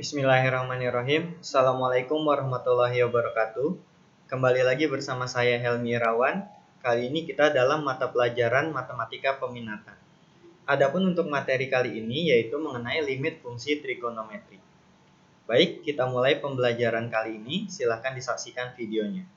Bismillahirrahmanirrahim. Assalamualaikum warahmatullahi wabarakatuh. Kembali lagi bersama saya Helmi Irawan. Kali ini kita dalam mata pelajaran Matematika Peminatan. Adapun untuk materi kali ini yaitu mengenai limit fungsi trigonometri. Baik, kita mulai pembelajaran kali ini. Silahkan disaksikan videonya.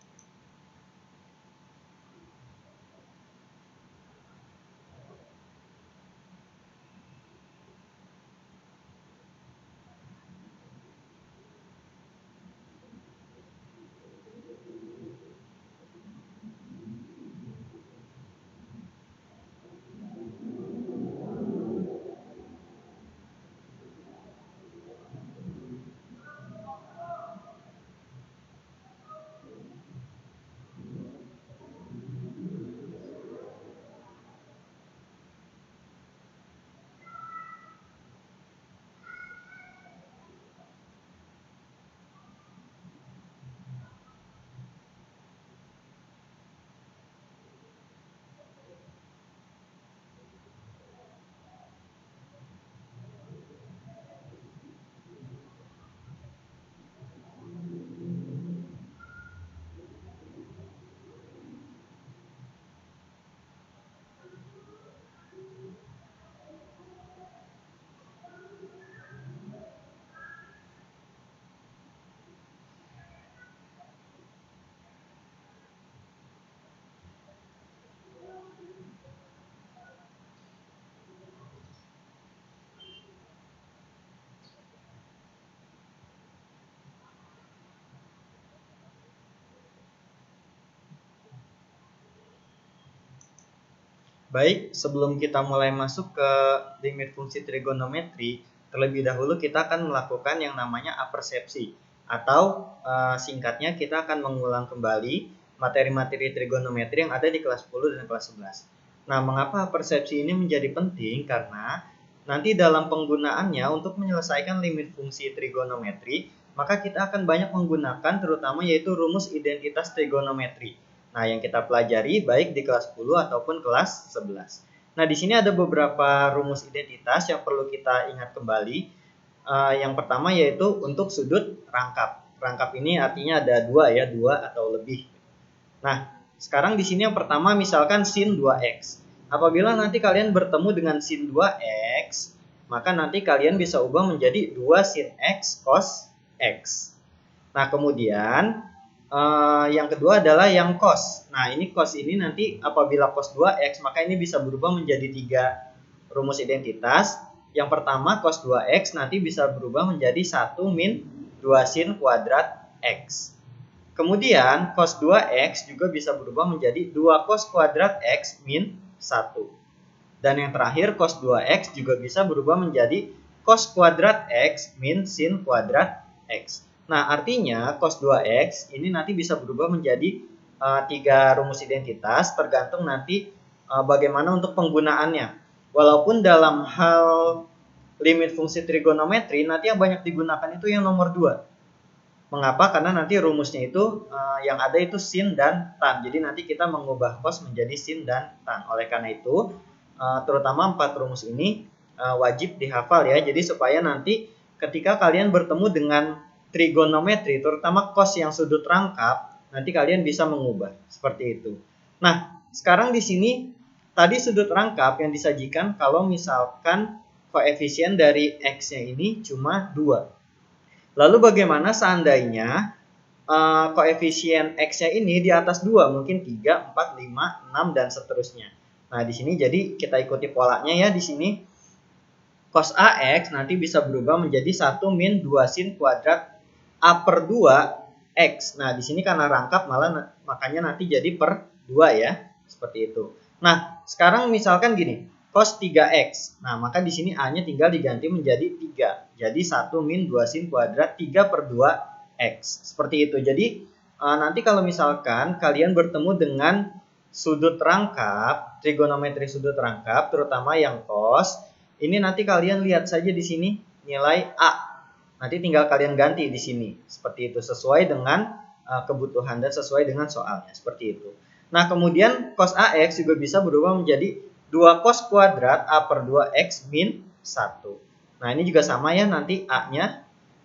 Baik, sebelum kita mulai masuk ke limit fungsi trigonometri, terlebih dahulu kita akan melakukan yang namanya apersepsi, atau singkatnya kita akan mengulang kembali materi-materi trigonometri yang ada di kelas 10 dan kelas 11. Nah, mengapa apersepsi ini menjadi penting? Karena nanti dalam penggunaannya untuk menyelesaikan limit fungsi trigonometri, maka kita akan banyak menggunakan terutama yaitu rumus identitas trigonometri. Nah, yang kita pelajari baik di kelas 10 ataupun kelas 11. Nah, di sini ada beberapa rumus identitas yang perlu kita ingat kembali. Yang pertama yaitu untuk sudut rangkap. Rangkap ini artinya ada dua ya, dua atau lebih. Nah, sekarang di sini yang pertama misalkan sin 2x. Apabila nanti kalian bertemu dengan sin 2x, maka nanti kalian bisa ubah menjadi 2 sin x cos x. Nah, kemudian yang kedua adalah yang cos. Nah, ini cos ini nanti apabila cos 2x, maka ini bisa berubah menjadi 3 rumus identitas. Yang pertama cos 2x nanti bisa berubah menjadi 1 min 2 sin kuadrat x. Kemudian cos 2x juga bisa berubah menjadi 2 cos kuadrat x min 1. Dan yang terakhir cos 2x juga bisa berubah menjadi cos kuadrat x min sin kuadrat x. Nah, artinya cos 2x ini nanti bisa berubah menjadi 3 rumus identitas tergantung nanti bagaimana untuk penggunaannya. Walaupun dalam hal limit fungsi trigonometri nanti yang banyak digunakan itu yang nomor 2. Mengapa? Karena nanti rumusnya itu yang ada itu sin dan tan. Jadi nanti kita mengubah cos menjadi sin dan tan. Oleh karena itu terutama 4 rumus ini wajib dihafal ya. Jadi supaya nanti ketika kalian bertemu dengan trigonometri, terutama cos yang sudut rangkap, nanti kalian bisa mengubah seperti itu. Nah, sekarang di sini tadi sudut rangkap yang disajikan kalau misalkan koefisien dari x-nya ini cuma 2. Lalu bagaimana seandainya koefisien x-nya ini di atas 2, mungkin 3, 4, 5, 6 dan seterusnya. Nah, di sini jadi kita ikuti polanya ya di sini. Cos AX nanti bisa berubah menjadi 1 min 2 sin kuadrat A per 2 X. Nah, di sini karena rangkap makanya nanti jadi per 2 ya. Seperti itu. Nah, sekarang misalkan gini, cos 3X. Nah, maka di sini A-nya tinggal diganti menjadi 3. Jadi 1 min 2 sin kuadrat 3 per 2 X. Seperti itu. Jadi, nanti kalau misalkan kalian bertemu dengan sudut rangkap, trigonometri sudut rangkap, terutama yang cos, ini nanti kalian lihat saja di sini nilai A. Nanti tinggal kalian ganti di sini. Seperti itu, sesuai dengan kebutuhan dan sesuai dengan soalnya. Seperti itu. Nah, kemudian cos AX juga bisa berubah menjadi 2 cos kuadrat A per 2X min 1. Nah, ini juga sama ya, nanti A-nya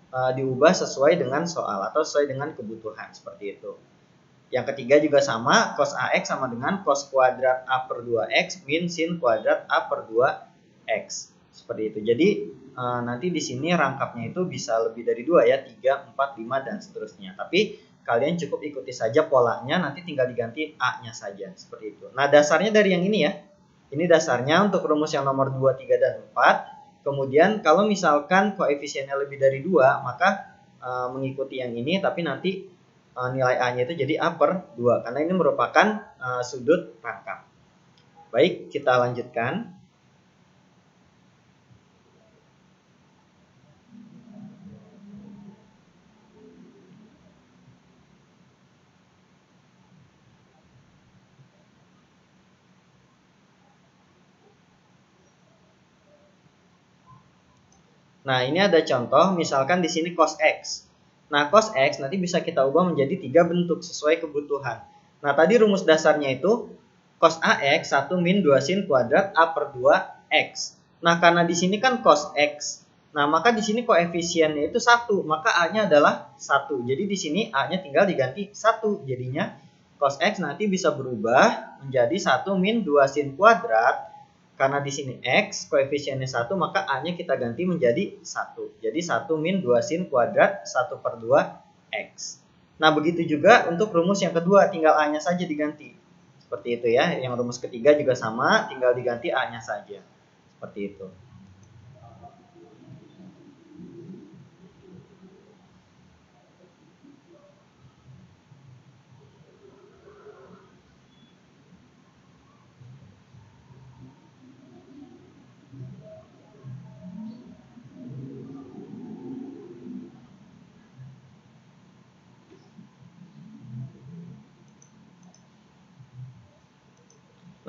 diubah sesuai dengan soal atau sesuai dengan kebutuhan seperti itu. Yang ketiga juga sama, cos AX sama dengan cos kuadrat A per 2X min sin kuadrat A per 2X. Seperti itu. Jadi nanti di sini rangkapnya itu bisa lebih dari 2 ya, 3, 4, 5 dan seterusnya. Tapi kalian cukup ikuti saja polanya, nanti tinggal diganti A-nya saja seperti itu. Nah, dasarnya dari yang ini ya. Ini dasarnya untuk rumus yang nomor 2, 3 dan 4. Kemudian kalau misalkan koefisiennya lebih dari 2, maka mengikuti yang ini, tapi nanti nilai A-nya itu jadi A per 2 karena ini merupakan sudut rangkap. Baik, kita lanjutkan. Nah, ini ada contoh, misalkan di sini cos X. Nah, cos X nanti bisa kita ubah menjadi 3 bentuk sesuai kebutuhan. Nah, tadi rumus dasarnya itu cos AX 1 min 2 sin kuadrat A per 2X. Nah, karena di sini kan cos X. Nah, maka di sini koefisiennya itu 1, maka A-nya adalah 1. Jadi di sini A-nya tinggal diganti 1. Jadinya cos X nanti bisa berubah menjadi 1 min 2 sin kuadrat. Karena di sini X koefisiennya 1, maka A-nya kita ganti menjadi 1. Jadi 1 min 2 sin kuadrat 1 per 2X. Nah, begitu juga untuk rumus yang kedua, tinggal A-nya saja diganti. Seperti itu ya. Yang rumus ketiga juga sama, tinggal diganti A-nya saja. Seperti itu.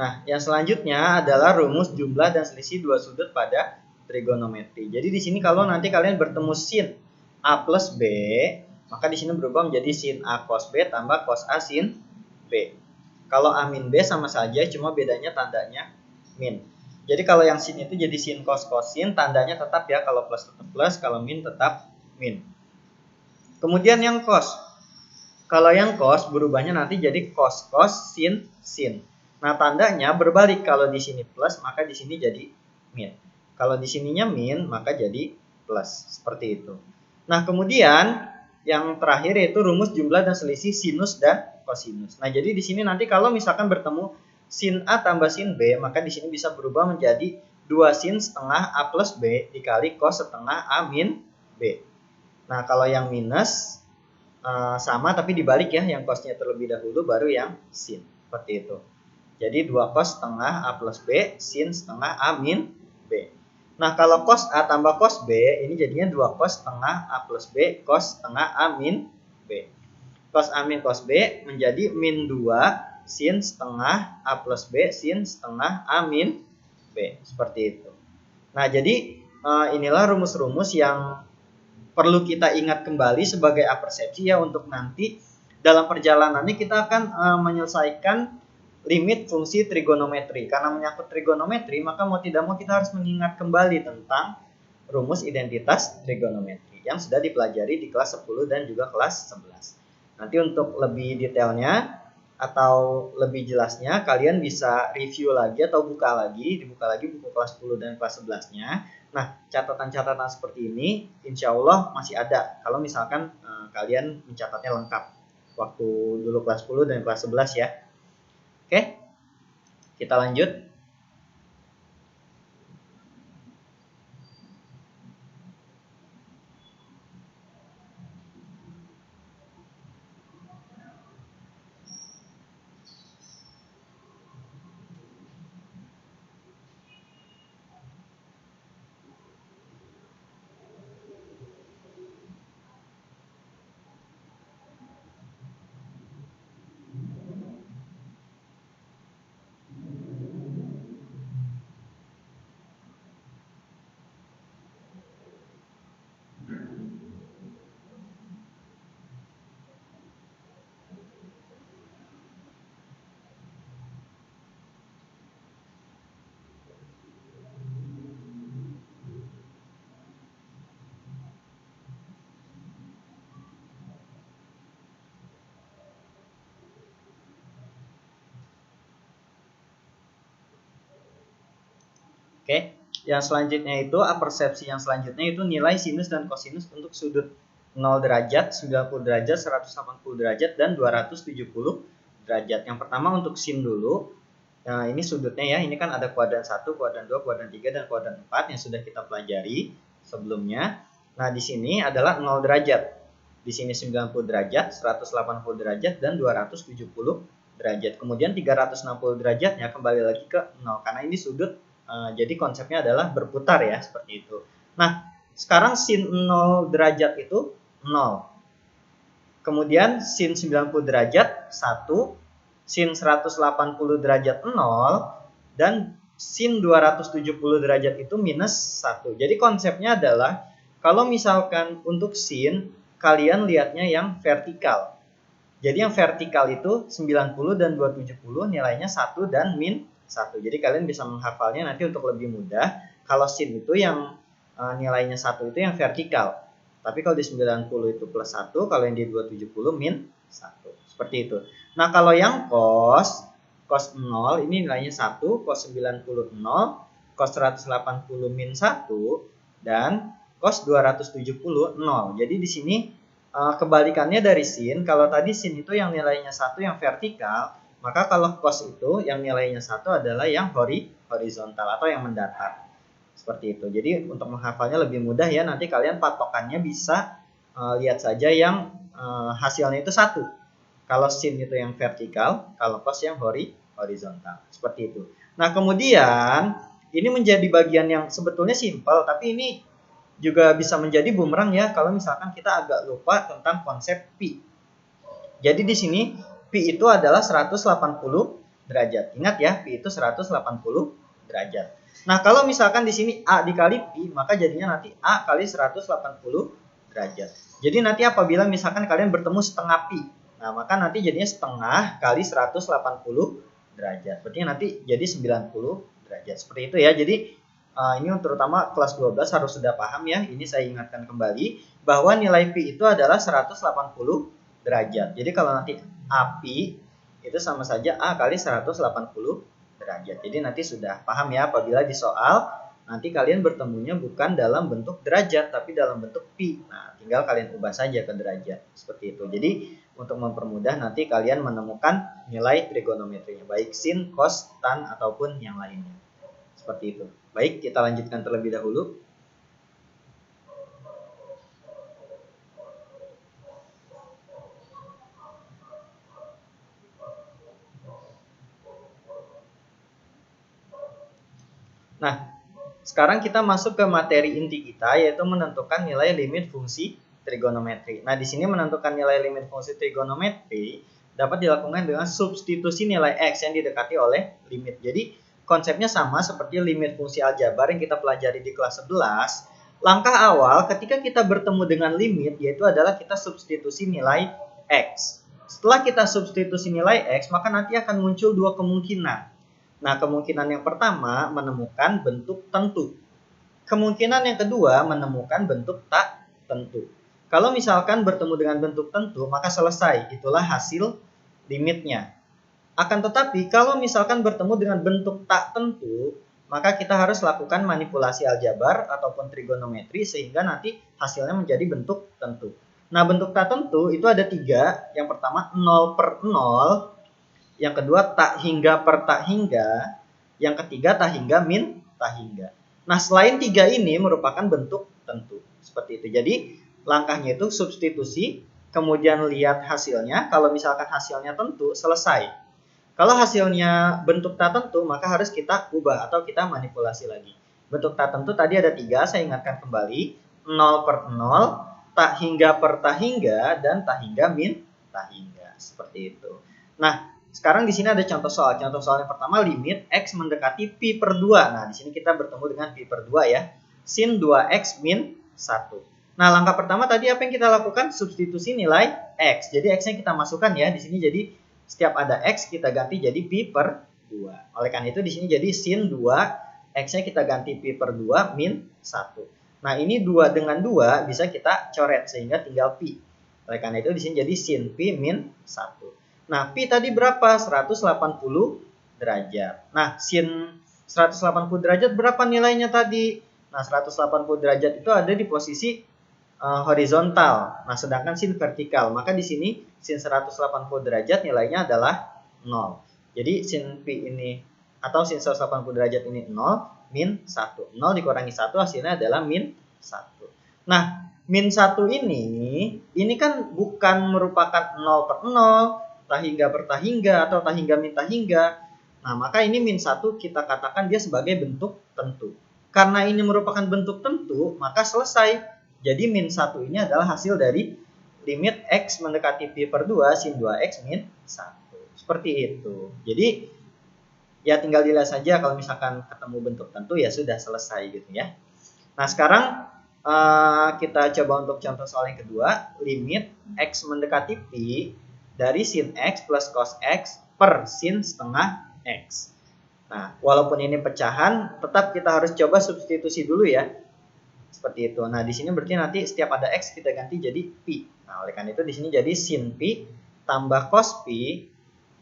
Nah, yang selanjutnya adalah rumus jumlah dan selisih dua sudut pada trigonometri. Jadi di sini kalau nanti kalian bertemu sin A plus B, maka di sini berubah menjadi sin A cos B tambah cos A sin B. Kalau A min B sama saja, cuma bedanya tandanya min. Jadi kalau yang sin itu jadi sin cos cos sin, tandanya tetap ya, kalau plus tetap plus, kalau min tetap min. Kemudian yang cos. Kalau yang cos berubahnya nanti jadi cos cos sin sin. Nah, tandanya berbalik, kalau di sini plus maka di sini jadi min. Kalau di sininya min maka jadi plus, seperti itu. Nah, kemudian yang terakhir yaitu rumus jumlah dan selisih sinus dan kosinus. Nah, jadi di sini nanti kalau misalkan bertemu sin A tambah sin B, maka di sini bisa berubah menjadi 2 sin setengah A plus B dikali cos setengah A min B. Nah, kalau yang minus sama tapi dibalik ya, yang cosnya terlebih dahulu baru yang sin, seperti itu. Jadi 2 cos setengah A plus B sin setengah A min B. Nah, kalau cos A tambah cos B ini jadinya 2 cos setengah A plus B cos setengah A min B. Cos A min cos B menjadi min 2 sin setengah A plus B sin setengah A min B, seperti itu. Nah, jadi inilah rumus-rumus yang perlu kita ingat kembali sebagai apersepsi ya, untuk nanti dalam perjalanannya kita akan menyelesaikan limit fungsi trigonometri. Karena menyangkut trigonometri, maka mau tidak mau kita harus mengingat kembali tentang rumus identitas trigonometri yang sudah dipelajari di kelas 10 dan juga kelas 11. Nanti untuk lebih detailnya atau lebih jelasnya kalian bisa review lagi atau dibuka lagi buku kelas 10 dan kelas 11-nya. Nah, catatan-catatan seperti ini insya Allah masih ada kalau misalkan kalian mencatatnya lengkap waktu dulu kelas 10 dan kelas 11 ya. Oke, kita lanjut. Oke, yang selanjutnya itu apersepsi yang selanjutnya itu nilai sinus dan kosinus untuk sudut 0 derajat, 90 derajat, 180 derajat, dan 270 derajat. Yang pertama untuk sin dulu. Nah, ini sudutnya ya, ini kan ada kuadran 1, kuadran 2, kuadran 3, dan kuadran 4 yang sudah kita pelajari sebelumnya. Nah, di sini adalah 0 derajat. Di sini 90 derajat, 180 derajat, dan 270 derajat. Kemudian 360 derajatnya kembali lagi ke 0, karena ini sudut, jadi konsepnya adalah berputar ya, seperti itu. Nah, sekarang sin 0 derajat itu 0. Kemudian sin 90 derajat 1, sin 180 derajat 0, dan sin 270 derajat itu minus 1. Jadi konsepnya adalah kalau misalkan untuk sin, kalian lihatnya yang vertikal. Jadi yang vertikal itu 90 dan 270 nilainya 1 dan min 1. Jadi kalian bisa menghafalnya nanti untuk lebih mudah. Kalau sin itu yang nilainya 1 itu yang vertikal. Tapi kalau di 90 itu plus 1, kalau yang di 270 min 1. Seperti itu. Nah, kalau yang cos 0 ini nilainya 1, cos 90 0, cos 180 min 1, dan cos 270 0. Jadi di sini kebalikannya dari sin, kalau tadi sin itu yang nilainya 1 yang vertikal, maka kalau cos itu yang nilainya 1 adalah yang horizontal atau yang mendatar. Seperti itu. Jadi untuk menghafalnya lebih mudah ya, nanti kalian patokannya bisa lihat saja yang hasilnya itu 1. Kalau sin itu yang vertikal, kalau cos yang horizontal. Seperti itu. Nah, kemudian ini menjadi bagian yang sebetulnya simpel, tapi ini juga bisa menjadi bumerang ya kalau misalkan kita agak lupa tentang konsep pi. Jadi di sini pi itu adalah 180 derajat. Ingat ya, pi itu 180 derajat. Nah, kalau misalkan di sini a dikali pi, maka jadinya nanti a kali 180 derajat. Jadi nanti apabila misalkan kalian bertemu setengah pi, nah maka nanti jadinya setengah kali 180 derajat. Berarti nanti jadi 90 derajat. Seperti itu ya. Jadi ini terutama kelas 12 harus sudah paham ya. Ini saya ingatkan kembali bahwa nilai pi itu adalah 180 derajat. Jadi kalau nanti a pi itu sama saja a kali 180 derajat. Jadi nanti sudah paham ya apabila di soal nanti kalian bertemunya bukan dalam bentuk derajat tapi dalam bentuk pi. Nah, tinggal kalian ubah saja ke derajat. Seperti itu. Jadi untuk mempermudah nanti kalian menemukan nilai trigonometrinya baik sin, cos, tan ataupun yang lainnya. Seperti itu. Baik, kita lanjutkan terlebih dahulu. Nah, sekarang kita masuk ke materi inti kita, yaitu menentukan nilai limit fungsi trigonometri. Nah, di sini menentukan nilai limit fungsi trigonometri dapat dilakukan dengan substitusi nilai x yang didekati oleh limit. Jadi, konsepnya sama seperti limit fungsi aljabar yang kita pelajari di kelas 11. Langkah awal ketika kita bertemu dengan limit, yaitu adalah kita substitusi nilai x. Setelah kita substitusi nilai x, maka nanti akan muncul dua kemungkinan. Nah, kemungkinan yang pertama menemukan bentuk tentu. Kemungkinan yang kedua menemukan bentuk tak tentu. Kalau misalkan bertemu dengan bentuk tentu, maka selesai. Itulah hasil limitnya. Akan tetapi, kalau misalkan bertemu dengan bentuk tak tentu, maka kita harus lakukan manipulasi aljabar ataupun trigonometri sehingga nanti hasilnya menjadi bentuk tentu. Nah, bentuk tak tentu itu ada 3. Yang pertama 0 per 0. Yang kedua tak hingga per tak hingga, yang ketiga tak hingga min tak hingga. Nah, selain 3 ini merupakan bentuk tentu. Seperti itu. Jadi, langkahnya itu substitusi, kemudian lihat hasilnya. Kalau misalkan hasilnya tentu, selesai. Kalau hasilnya bentuk tak tentu, maka harus kita ubah atau kita manipulasi lagi. Bentuk tak tentu tadi ada 3, saya ingatkan kembali. 0 per 0, tak hingga per tak hingga, dan tak hingga min tak hingga. Seperti itu. Nah, sekarang di sini ada contoh soal. Contoh soal yang pertama limit x mendekati pi per 2. Nah, di sini kita bertemu dengan pi per 2 ya. Sin 2x min 1. Nah, langkah pertama tadi apa yang kita lakukan? Substitusi nilai x. Jadi x-nya kita masukkan ya. Di sini jadi setiap ada x kita ganti jadi pi per 2. Oleh karena itu di sini jadi sin 2, x-nya kita ganti pi per 2 min 1. Nah, ini 2 dengan 2 bisa kita coret sehingga tinggal pi. Oleh karena itu di sini jadi sin pi min 1. Nah, pi tadi berapa? 180 derajat. Nah, sin 180 derajat berapa nilainya tadi? Nah, 180 derajat itu ada di posisi horizontal. Nah, sedangkan sin vertikal. Maka di sini sin 180 derajat nilainya adalah 0. Jadi sin Pi ini atau sin 180 derajat ini 0, min 1. 0 dikurangi 1 hasilnya adalah min 1. Nah, min 1 ini kan bukan merupakan 0 per 0, tahingga per tahingga, atau tahingga min tahingga. Nah, maka ini min 1 kita katakan dia sebagai bentuk tentu. Karena ini merupakan bentuk tentu, maka selesai. Jadi min 1 ini adalah hasil dari limit X mendekati Pi per 2 sin 2X min 1. Seperti itu. Jadi ya tinggal dilihat saja kalau misalkan ketemu bentuk tentu ya sudah selesai gitu ya. Nah, sekarang kita coba untuk contoh soal yang kedua. Limit X mendekati Pi dari sin X plus cos X per sin setengah X. Nah, walaupun ini pecahan, tetap kita harus coba substitusi dulu ya. Seperti itu. Nah, di sini berarti nanti setiap ada X kita ganti jadi Pi. Nah, oleh karena itu di sini jadi sin Pi tambah cos Pi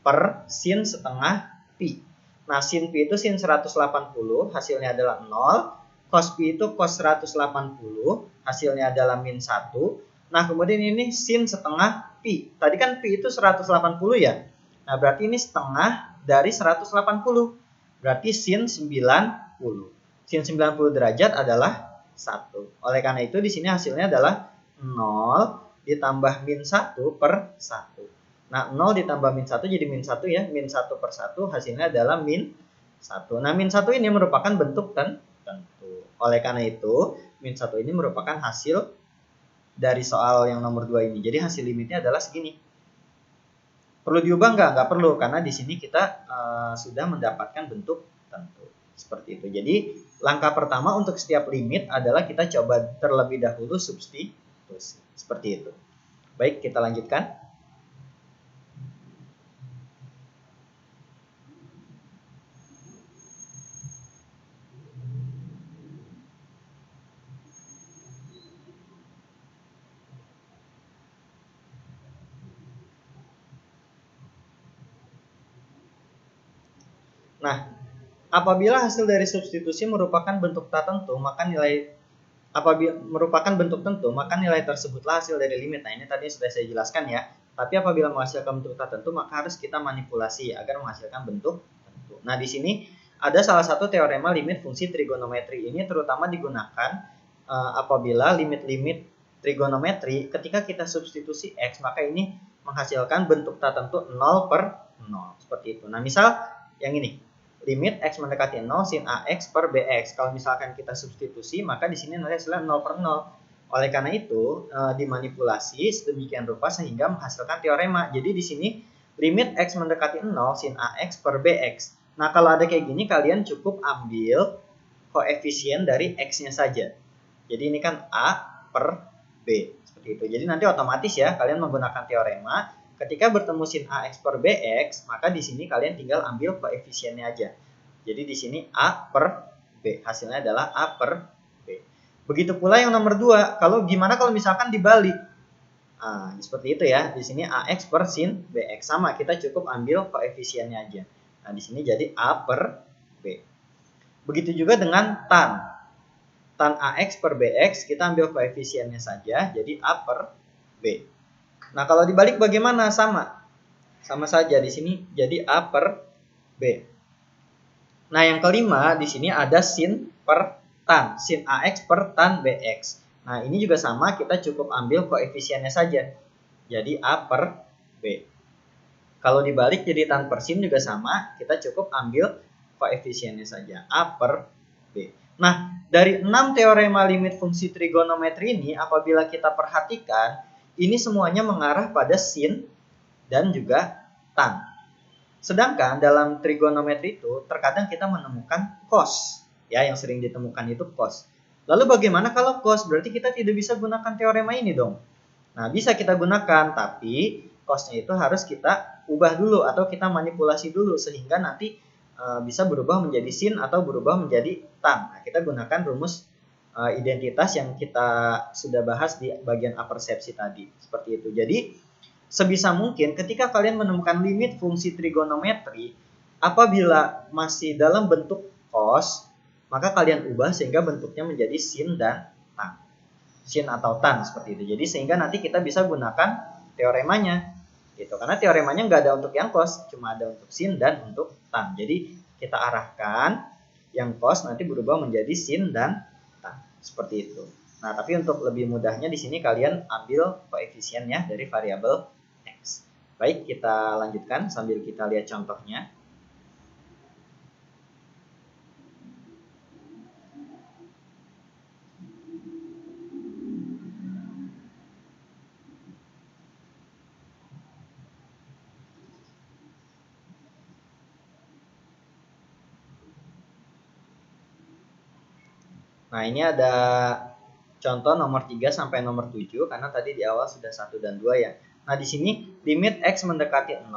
per sin setengah Pi. Nah, sin Pi itu sin 180, hasilnya adalah 0. Cos Pi itu cos 180, hasilnya adalah min 1. Nah, kemudian ini sin setengah Pi. Tadi kan Pi itu 180 ya. Nah, berarti ini setengah dari 180. Berarti sin 90. Sin 90 derajat adalah 1. Oleh karena itu di sini hasilnya adalah 0 ditambah min 1 per 1. Nah, 0 ditambah min 1 jadi min 1 ya. Min 1 per 1 hasilnya adalah min 1. Nah, min 1 ini merupakan bentuk tentu. Oleh karena itu, min 1 ini merupakan hasil dari soal yang nomor 2 ini. Jadi hasil limitnya adalah segini. Perlu diubah nggak? Nggak perlu, karena di sini kita sudah mendapatkan bentuk tentu. Seperti itu. Jadi langkah pertama untuk setiap limit adalah kita coba terlebih dahulu substitusi. Seperti itu. Baik, kita lanjutkan. Nah, apabila hasil dari substitusi merupakan bentuk tak tentu, maka nilai tersebutlah hasil dari limit. Nah, ini tadi sudah saya jelaskan ya. Tapi apabila menghasilkan bentuk tak tentu, maka harus kita manipulasi agar menghasilkan bentuk tentu. Nah, di sini ada salah satu teorema limit fungsi trigonometri. Ini terutama digunakan apabila limit-limit trigonometri ketika kita substitusi X, maka ini menghasilkan bentuk tak tentu 0 per 0. Seperti itu. Nah, misal yang ini. Limit X mendekati 0 sin AX per BX. Kalau misalkan kita substitusi, maka di sini nanti hasilnya 0 per 0. Oleh karena itu, dimanipulasi sedemikian rupa sehingga menghasilkan teorema. Jadi di sini limit X mendekati 0 sin AX per BX. Nah, kalau ada kayak gini, kalian cukup ambil koefisien dari X-nya saja. Jadi ini kan A per B. Seperti itu. Jadi nanti otomatis ya, kalian menggunakan teorema. Ketika bertemu sin AX per BX, maka di sini kalian tinggal ambil koefisiennya aja. Jadi di sini A per B. Hasilnya adalah A per B. Begitu pula yang nomor 2. Gimana kalau misalkan dibalik? Nah, seperti itu ya. Di sini AX per sin BX. Sama, kita cukup ambil koefisiennya aja. Nah, di sini jadi A per B. Begitu juga dengan tan. Tan AX per BX, kita ambil koefisiennya saja. Jadi A per B. Nah, kalau dibalik bagaimana? Sama saja di sini jadi A per B. Nah, yang kelima di sini ada sin per tan, sin AX per tan BX. Nah, ini juga sama, kita cukup ambil koefisiennya saja. Jadi A per B. Kalau dibalik jadi tan per sin juga sama, kita cukup ambil koefisiennya saja, A per B. Nah, dari 6 teorema limit fungsi trigonometri ini, apabila kita perhatikan, ini semuanya mengarah pada sin dan juga tan. Sedangkan dalam trigonometri itu terkadang kita menemukan cos. Ya, yang sering ditemukan itu cos. Lalu bagaimana kalau cos? Berarti kita tidak bisa gunakan teorema ini dong. Nah, bisa kita gunakan, tapi cosnya itu harus kita ubah dulu atau kita manipulasi dulu sehingga nanti bisa berubah menjadi sin atau berubah menjadi tan. Nah, kita gunakan rumus identitas yang kita sudah bahas di bagian apersepsi tadi. Seperti itu. Jadi, sebisa mungkin ketika kalian menemukan limit fungsi trigonometri, apabila masih dalam bentuk cos, maka kalian ubah sehingga bentuknya menjadi sin dan tan. Sin atau tan seperti itu. Jadi sehingga nanti kita bisa gunakan teoremanya gitu. Karena teoremanya nggak ada untuk yang cos, cuma ada untuk sin dan untuk tan. Jadi kita arahkan yang cos nanti berubah menjadi sin dan tan. Seperti itu. Nah, tapi untuk lebih mudahnya di sini kalian ambil koefisiennya dari variabel x. Baik, kita lanjutkan sambil kita lihat contohnya. Nah, ini ada contoh nomor 3 sampai nomor 7 karena tadi di awal sudah 1 dan 2 ya. Nah, di sini limit x mendekati 0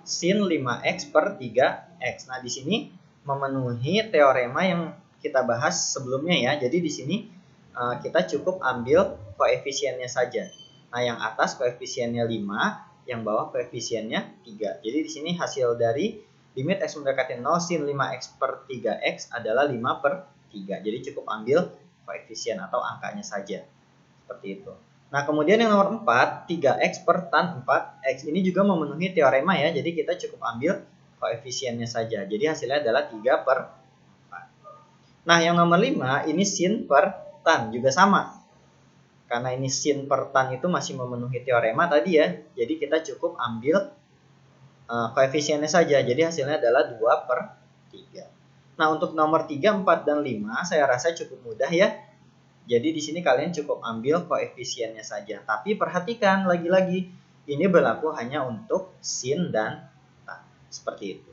sin 5x per 3x. Nah, di sini memenuhi teorema yang kita bahas sebelumnya ya. Jadi di sini kita cukup ambil koefisiennya saja. Nah, yang atas koefisiennya 5, yang bawah koefisiennya 3. Jadi di sini hasil dari limit x mendekati 0 sin 5x per 3x adalah 5 per 3. Jadi cukup ambil koefisien atau angkanya saja. Seperti itu. Nah, kemudian yang nomor 4, 3x per tan 4x. Ini juga memenuhi teorema ya. Jadi kita cukup ambil koefisiennya saja. Jadi hasilnya adalah 3 per 4. Nah, yang nomor 5, ini sin per tan. Juga sama. Karena ini sin per tan itu masih memenuhi teorema tadi ya. Jadi kita cukup ambil koefisiennya saja. Jadi hasilnya adalah 2 per 3. Nah, untuk nomor 3, 4, dan 5 saya rasa cukup mudah ya. Jadi di sini kalian cukup ambil koefisiennya saja. Tapi perhatikan lagi-lagi, ini berlaku hanya untuk sin dan tan. Seperti itu.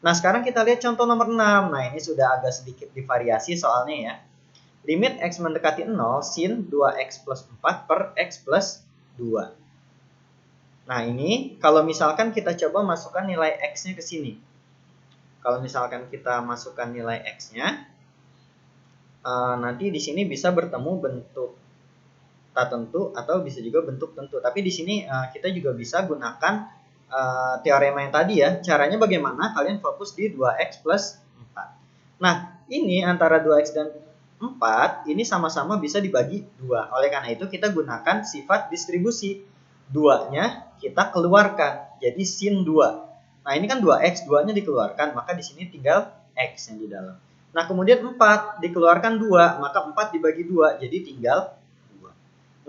Nah, sekarang kita lihat contoh nomor 6. Nah, ini sudah agak sedikit divariasi soalnya ya. Limit x mendekati 0 sin 2x plus 4 per x plus 2. Nah, ini kalau misalkan kita coba masukkan nilai x-nya ke sini. Kalau misalkan kita masukkan nilai x-nya, nanti di sini bisa bertemu bentuk tak tentu atau bisa juga bentuk tentu. Tapi di sini kita juga bisa gunakan teorema yang tadi ya. Caranya bagaimana? Kalian fokus di 2x plus 4. Nah, ini antara 2x dan 4 ini sama-sama bisa dibagi 2. Oleh karena itu kita gunakan sifat distribusi. 2-nya kita keluarkan. Jadi sin 2. Nah, ini kan 2x, 2-nya dikeluarkan, maka di sini tinggal x yang di dalam. Nah, kemudian 4 dikeluarkan 2, maka 4 dibagi 2, jadi tinggal 2.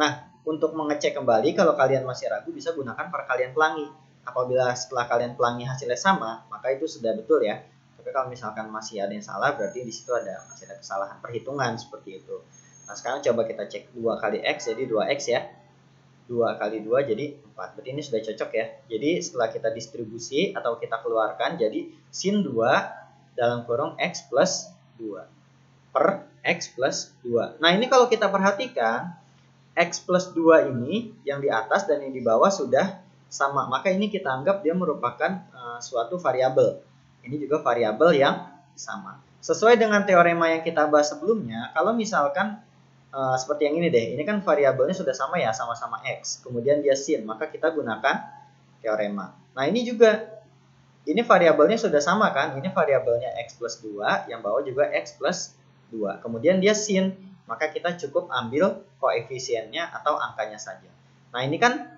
Nah, untuk mengecek kembali, kalau kalian masih ragu, bisa gunakan perkalian pelangi. Apabila setelah kalian pelangi hasilnya sama, maka itu sudah betul ya. Tapi kalau misalkan masih ada yang salah, berarti di situ masih ada kesalahan perhitungan seperti itu. Nah, sekarang coba kita cek 2 kali x, jadi 2x ya. 2 kali 2 jadi 4. Berarti ini sudah cocok ya. Jadi setelah kita distribusi atau kita keluarkan jadi sin 2 dalam kurung x plus 2 per x plus 2. Nah, ini kalau kita perhatikan x plus 2 ini yang di atas dan yang di bawah sudah sama. Maka ini kita anggap dia merupakan suatu variabel. Ini juga variabel yang sama. Sesuai dengan teorema yang kita bahas sebelumnya, kalau misalkan seperti yang ini deh, ini kan variabelnya sudah sama ya, sama-sama x, kemudian dia sin, maka kita gunakan teorema. Nah, ini juga, ini variabelnya sudah sama kan, ini variabelnya x plus 2, yang bawah juga x plus 2, kemudian dia sin, maka kita cukup ambil koefisiennya atau angkanya saja. Nah, ini kan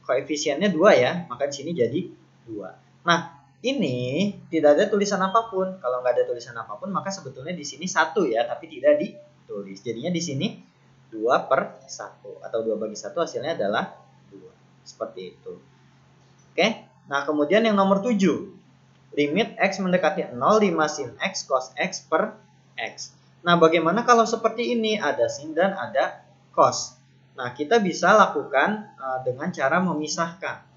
koefisiennya 2 ya, maka di sini jadi 2. Nah, ini tidak ada tulisan apapun. Kalau nggak ada tulisan apapun, maka sebetulnya di sini 1 ya, tapi tidak ditulis. Jadinya di sini 2 per 1 atau 2 bagi 1 hasilnya adalah 2. Seperti itu. Oke. Nah, kemudian yang nomor 7. Limit x mendekati 0, 5 sin x cos x per x. Nah, bagaimana kalau seperti ini? Ada sin dan ada cos. Nah, kita bisa lakukan dengan cara memisahkan.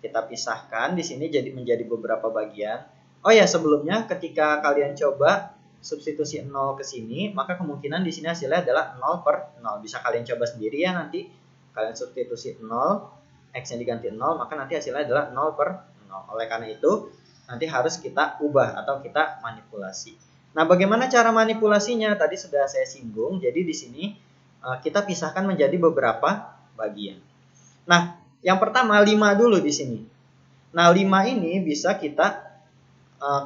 Kita pisahkan di sini jadi menjadi beberapa bagian. Oh ya, sebelumnya ketika kalian coba substitusi 0 ke sini, maka kemungkinan di sini hasilnya adalah 0 per 0. Bisa kalian coba sendiri ya nanti. Kalian substitusi 0, x yang diganti 0, maka nanti hasilnya adalah 0 per 0. Oleh karena itu, nanti harus kita ubah atau kita manipulasi. Nah, bagaimana cara manipulasinya? Tadi sudah saya singgung. Jadi di sini kita pisahkan menjadi beberapa bagian. Nah, yang pertama 5 dulu di sini. Nah, 5 ini bisa kita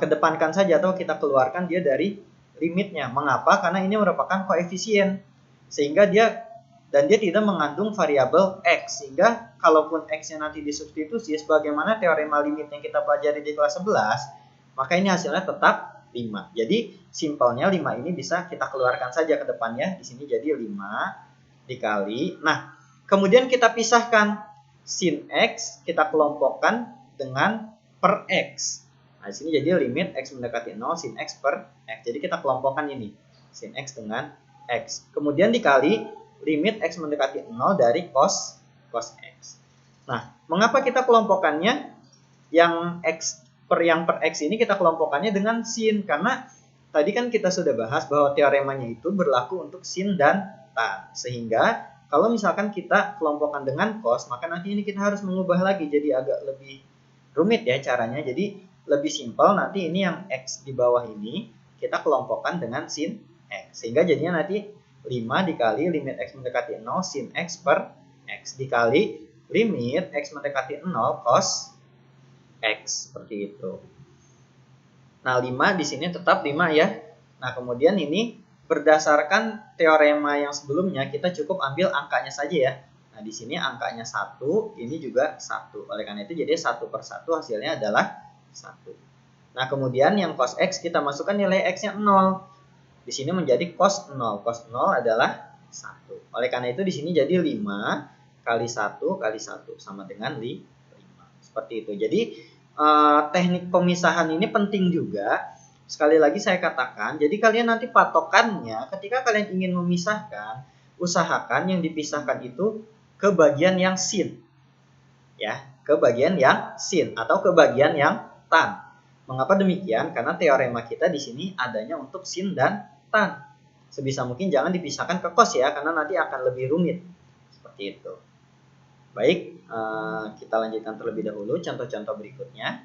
kedepankan saja atau kita keluarkan dia dari limitnya. Mengapa? Karena ini merupakan koefisien. Sehingga dia tidak mengandung variabel X. Sehingga kalaupun X-nya nanti disubstitusi sebagaimana teorema limit yang kita pelajari di kelas 11, maka ini hasilnya tetap 5. Jadi simpelnya 5 ini bisa kita keluarkan saja ke depannya. Di sini jadi 5 dikali. Nah, kemudian kita pisahkan sin X, kita kelompokkan dengan per X. Nah, di sini jadi limit X mendekati 0 sin X per X. Jadi kita kelompokkan ini, sin X dengan X. Kemudian dikali limit X mendekati 0 dari cos X. Nah, mengapa kita kelompokkannya yang per X ini kita kelompokkannya dengan sin? Karena tadi kan kita sudah bahas bahwa teoremanya itu berlaku untuk sin dan tan. Sehingga kalau misalkan kita kelompokkan dengan cos, maka nanti ini kita harus mengubah lagi jadi agak lebih rumit ya caranya. Jadi lebih simpel, nanti ini yang X di bawah ini kita kelompokkan dengan sin X. Sehingga jadinya nanti 5 dikali limit X mendekati 0 sin X per X dikali limit X mendekati 0 cos X, seperti itu. Nah, 5 di sini tetap 5 ya. Nah, kemudian ini berdasarkan teorema yang sebelumnya kita cukup ambil angkanya saja ya. Nah, di sini angkanya 1, ini juga 1. Oleh karena itu jadi 1 per 1 hasilnya adalah 1. Nah, kemudian yang cos X kita masukkan nilai X-nya 0. Di sini menjadi cos 0. Cos 0 adalah 1. Oleh karena itu di sini jadi 5 kali 1 kali 1 sama dengan 5. Seperti itu. Jadi teknik pemisahan ini penting juga. Sekali lagi saya katakan, jadi kalian nanti patokannya ketika kalian ingin memisahkan, usahakan yang dipisahkan itu ke bagian yang sin. Ya, ke bagian yang sin atau ke bagian yang tan. Mengapa demikian? Karena teorema kita di sini adanya untuk sin dan tan. Sebisa mungkin jangan dipisahkan ke cos ya, karena nanti akan lebih rumit. Seperti itu. Baik, kita lanjutkan terlebih dahulu contoh-contoh berikutnya.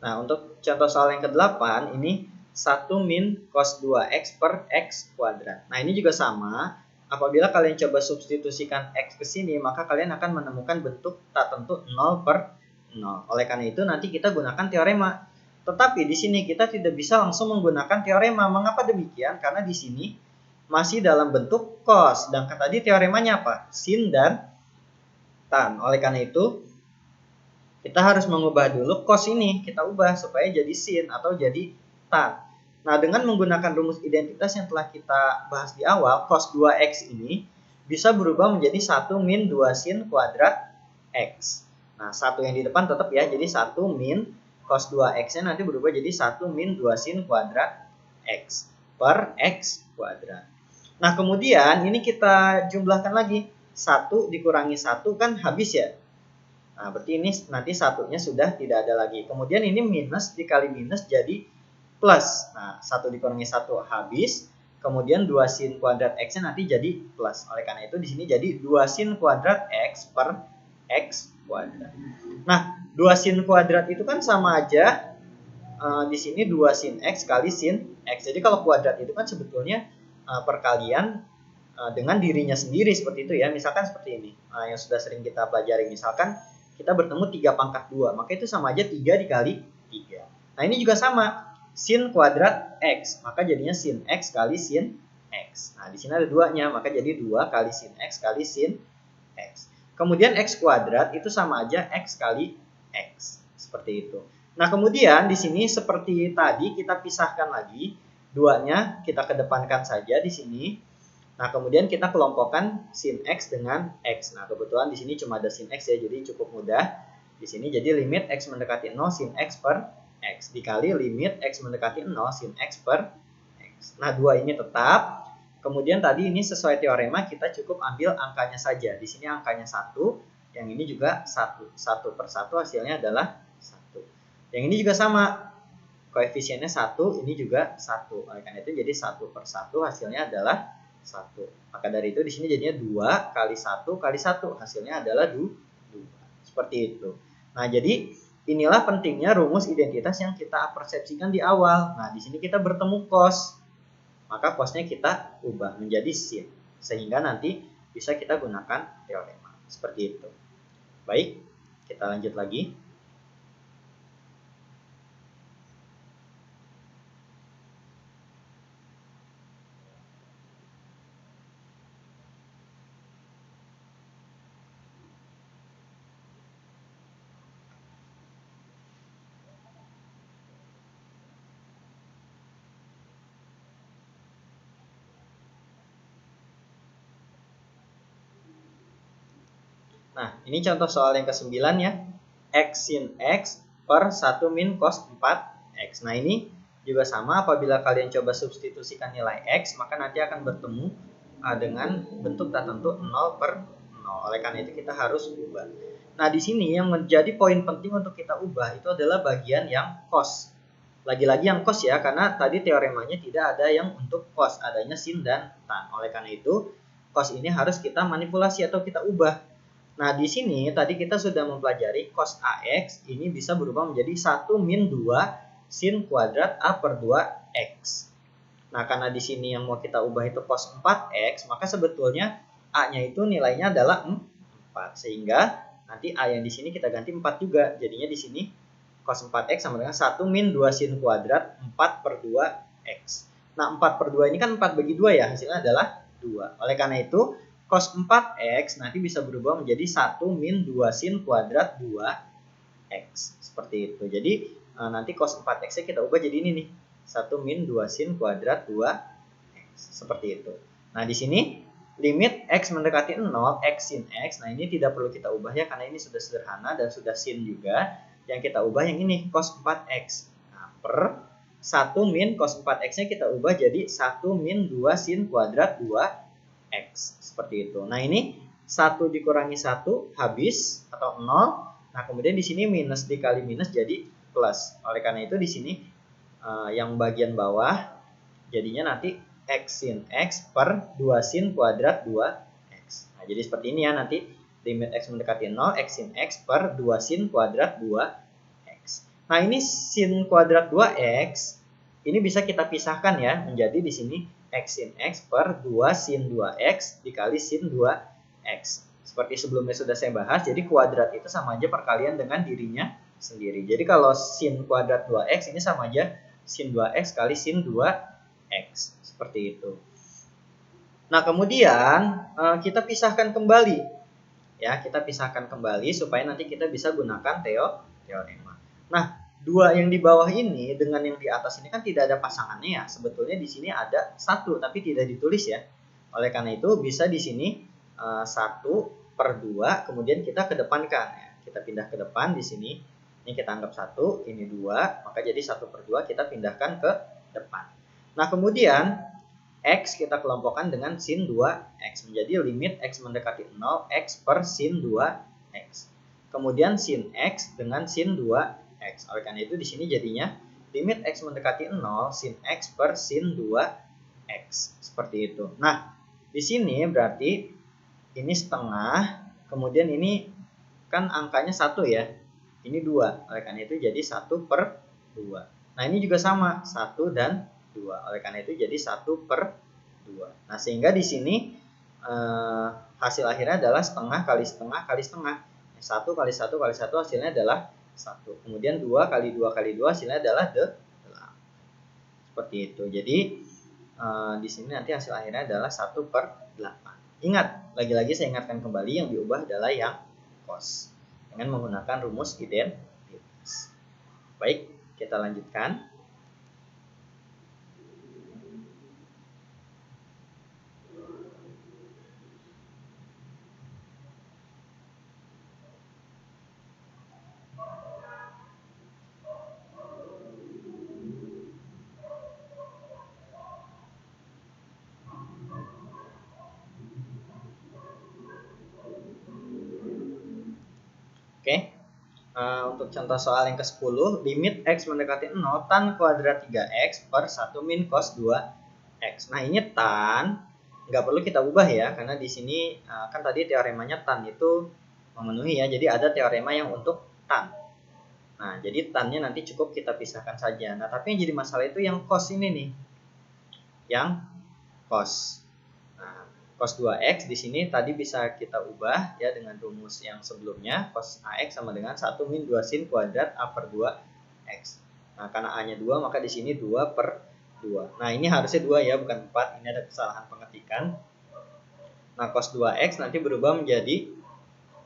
Nah, untuk contoh soal yang ke-8 ini 1 min cos 2x per x kuadrat. Nah, ini juga sama. Apabila kalian coba substitusikan x ke sini, maka kalian akan menemukan bentuk tak tentu 0 per 0. Oleh karena itu nanti kita gunakan teorema. Tetapi di sini kita tidak bisa langsung menggunakan teorema. Mengapa demikian? Karena di sini masih dalam bentuk cos. Sedangkan tadi teoremanya apa? Sin dan tan. Oleh karena itu kita harus mengubah dulu cos ini. Kita ubah supaya jadi sin atau jadi tan. Nah, dengan menggunakan rumus identitas yang telah kita bahas di awal, cos 2x ini bisa berubah menjadi 1 min 2 sin kuadrat x. Nah, 1 yang di depan tetap ya, jadi 1 min cos 2x-nya nanti berubah jadi 1 min 2 sin kuadrat x per x kuadrat. Nah, kemudian ini kita jumlahkan lagi. 1 dikurangi 1 kan habis ya. Nah, berarti ini nanti satunya sudah tidak ada lagi. Kemudian ini minus dikali minus jadi plus. Nah, 1 dikurangi 1 habis. Kemudian 2 sin kuadrat X-nya nanti jadi plus. Oleh karena itu di sini jadi 2 sin kuadrat X per X kuadrat. Nah, 2 sin kuadrat itu kan sama aja. Di sini 2 sin X kali sin X. Jadi kalau kuadrat itu kan sebetulnya perkalian dengan dirinya sendiri seperti itu ya. Misalkan seperti ini. Yang sudah sering kita pelajari. Misalkan kita bertemu 3 pangkat 2. Maka itu sama aja 3 dikali 3. Nah, ini juga sama. Sin kuadrat X, maka jadinya sin X kali sin X. Nah, di sini ada 2-nya, maka jadi 2 kali sin X kali sin X. Kemudian X kuadrat itu sama aja X kali X. Seperti itu. Nah, kemudian di sini seperti tadi kita pisahkan lagi. 2-nya kita kedepankan saja di sini. Nah, kemudian kita kelompokkan sin X dengan X. Nah, kebetulan di sini cuma ada sin X ya, jadi cukup mudah. Di sini jadi limit X mendekati 0 sin X per X dikali limit X mendekati 0 sin X per X. Nah, 2 ini tetap. Kemudian tadi ini sesuai teorema kita cukup ambil angkanya saja. Di sini angkanya 1, yang ini juga 1. 1 per 1 hasilnya adalah 1. Yang ini juga sama. Koefisiennya 1, ini juga 1. Oleh karena itu jadi 1 per 1 hasilnya adalah 1. Maka dari itu di sini jadinya 2 kali 1 kali 1. Hasilnya adalah 2. Seperti itu. Nah, jadi inilah pentingnya rumus identitas yang kita persepsikan di awal. Nah, di sini kita bertemu cos. Maka cosnya kita ubah menjadi sin. Sehingga nanti bisa kita gunakan teorema. Seperti itu. Baik, kita lanjut lagi. Nah, ini contoh soal yang ke-9 ya. X sin X per 1 min cos 4X. Nah, ini juga sama, apabila kalian coba substitusikan nilai X, maka nanti akan bertemu dengan bentuk tak tentu 0 per 0. Oleh karena itu kita harus ubah. Nah, di sini yang menjadi poin penting untuk kita ubah itu adalah bagian yang cos. Lagi-lagi yang cos ya, karena tadi teoremanya tidak ada yang untuk cos, adanya sin dan tan. Oleh karena itu, cos ini harus kita manipulasi atau kita ubah. Nah, di sini tadi kita sudah mempelajari cos AX ini bisa berubah menjadi 1 min 2 sin kuadrat A per 2X. Nah, karena di sini yang mau kita ubah itu cos 4X, maka sebetulnya A-nya itu nilainya adalah 4. Sehingga nanti A yang di sini kita ganti 4 juga. Jadinya di sini cos 4X sama dengan 1 min 2 sin kuadrat 4 per 2X. Nah, 4 per 2 ini kan 4 bagi 2 ya, hasilnya adalah 2. Oleh karena itu, cos 4X nanti bisa berubah menjadi 1 min 2 sin kuadrat 2X. Seperti itu. Jadi nanti cos 4X-nya kita ubah jadi ini nih. 1 min 2 sin kuadrat 2X. Seperti itu. Nah, di sini limit X mendekati 0, X sin X. Nah, ini tidak perlu kita ubah ya, karena ini sudah sederhana dan sudah sin juga. Yang kita ubah yang ini, cos 4X. Nah, per 1 min cos 4X-nya kita ubah jadi 1 min 2 sin kuadrat 2X. Seperti itu. Nah, ini 1 dikurangi 1 habis atau 0. Nah, kemudian di sini minus dikali minus jadi plus. Oleh karena itu di sini yang bagian bawah jadinya nanti X sin X per 2 sin kuadrat 2X. Nah, jadi seperti ini ya nanti limit X mendekati 0, X sin X per 2 sin kuadrat 2X. Nah, ini sin kuadrat 2X ini bisa kita pisahkan ya menjadi di sini X sin X per 2 sin 2X dikali sin 2X. Seperti sebelumnya sudah saya bahas, jadi kuadrat itu sama aja perkalian dengan dirinya sendiri. Jadi kalau sin kuadrat 2X ini sama aja sin 2X kali sin 2X. Seperti itu. Nah, kemudian kita pisahkan kembali. Ya, kita pisahkan kembali supaya nanti kita bisa gunakan teorema. Nah, dua yang di bawah ini dengan yang di atas ini kan tidak ada pasangannya ya. Sebetulnya di sini ada 1 tapi tidak ditulis ya. Oleh karena itu bisa di sini 1 per 2 kemudian kita kedepankan ya. Kita pindah ke depan di sini. Ini kita anggap 1, ini 2, maka jadi 1 per 2 kita pindahkan ke depan. Nah, kemudian X kita kelompokkan dengan sin 2X menjadi limit X mendekati 0 X per sin 2X. Kemudian sin X dengan sin 2X. Oleh karena itu di sini jadinya limit X mendekati 0 sin X per sin 2X. Seperti itu. Nah, di sini berarti ini setengah, kemudian ini kan angkanya 1 ya. Ini 2. Oleh karena itu jadi 1 per 2. Nah, ini juga sama, 1 dan 2. Oleh karena itu jadi 1 per 2. Nah, sehingga di sini hasil akhirnya adalah setengah kali setengah kali setengah. 1 kali 1 kali 1 hasilnya adalah 1. Kemudian 2 kali 2 kali 2 hasilnya adalah 8. Seperti itu. Jadi di sini nanti hasil akhirnya adalah 1 per 8. Ingat, lagi-lagi saya ingatkan kembali yang diubah adalah yang cos dengan menggunakan rumus identitas. Baik, kita lanjutkan. Oke. Untuk contoh soal yang ke-10, limit X mendekati 0 tan kuadrat 3X per 1 min cos 2X. Nah, ini tan nggak perlu kita ubah ya, karena di sini kan tadi teoremanya tan itu memenuhi ya, jadi ada teorema yang untuk tan. Nah, jadi tannya nanti cukup kita pisahkan saja. Nah, tapi yang jadi masalah itu yang cos ini nih. Yang cos. Nah, cos 2x di sini tadi bisa kita ubah ya dengan rumus yang sebelumnya. Cos AX sama dengan 1 min 2 sin kuadrat A per 2x. Nah, karena A-nya 2, maka di sini 2 per 2. Nah, ini harusnya 2 ya, bukan 4. Ini ada kesalahan pengetikan. Nah, cos 2x nanti berubah menjadi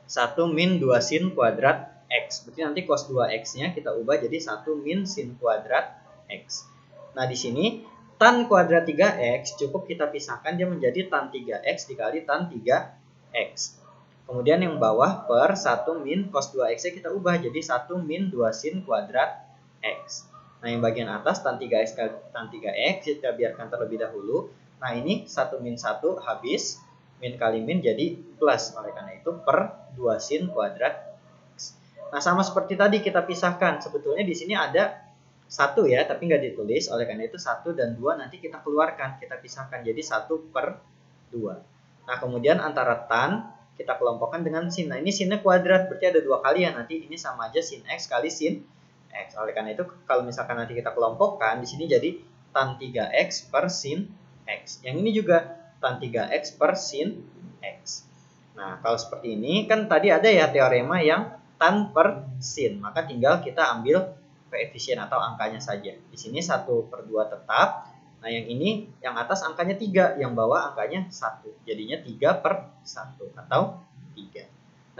1 min 2 sin kuadrat X. Berarti nanti cos 2x-nya kita ubah jadi 1 min sin kuadrat X. Nah, di sini tan kuadrat 3x cukup kita pisahkan dia menjadi tan 3x dikali tan 3x. Kemudian yang bawah per 1 min cos 2x-nya kita ubah jadi 1 min 2 sin kuadrat X. Nah, yang bagian atas tan 3x kali tan 3x kita biarkan terlebih dahulu. Nah, ini 1 min 1 habis, min kali min jadi plus. Oleh karena itu per 2 sin kuadrat X. Nah, sama seperti tadi kita pisahkan. Sebetulnya di sini ada 1 ya, tapi nggak ditulis. Oleh karena itu 1 dan 2 nanti kita keluarkan, kita pisahkan jadi 1 per 2. Nah, kemudian antara tan kita kelompokkan dengan sin. Nah, ini sinnya kuadrat, berarti ada 2 kali ya. Nanti ini sama aja sin X kali sin X. Oleh karena itu kalau misalkan nanti kita kelompokkan, di sini jadi tan 3X per sin X. Yang ini juga tan 3X per sin X. Nah, kalau seperti ini kan tadi ada ya teorema yang tan per sin, maka tinggal kita ambil koefisien atau angkanya saja. Di sini 1 per 2 tetap. Nah, yang ini yang atas angkanya 3, yang bawah angkanya 1. Jadinya 3 per 1 atau 3.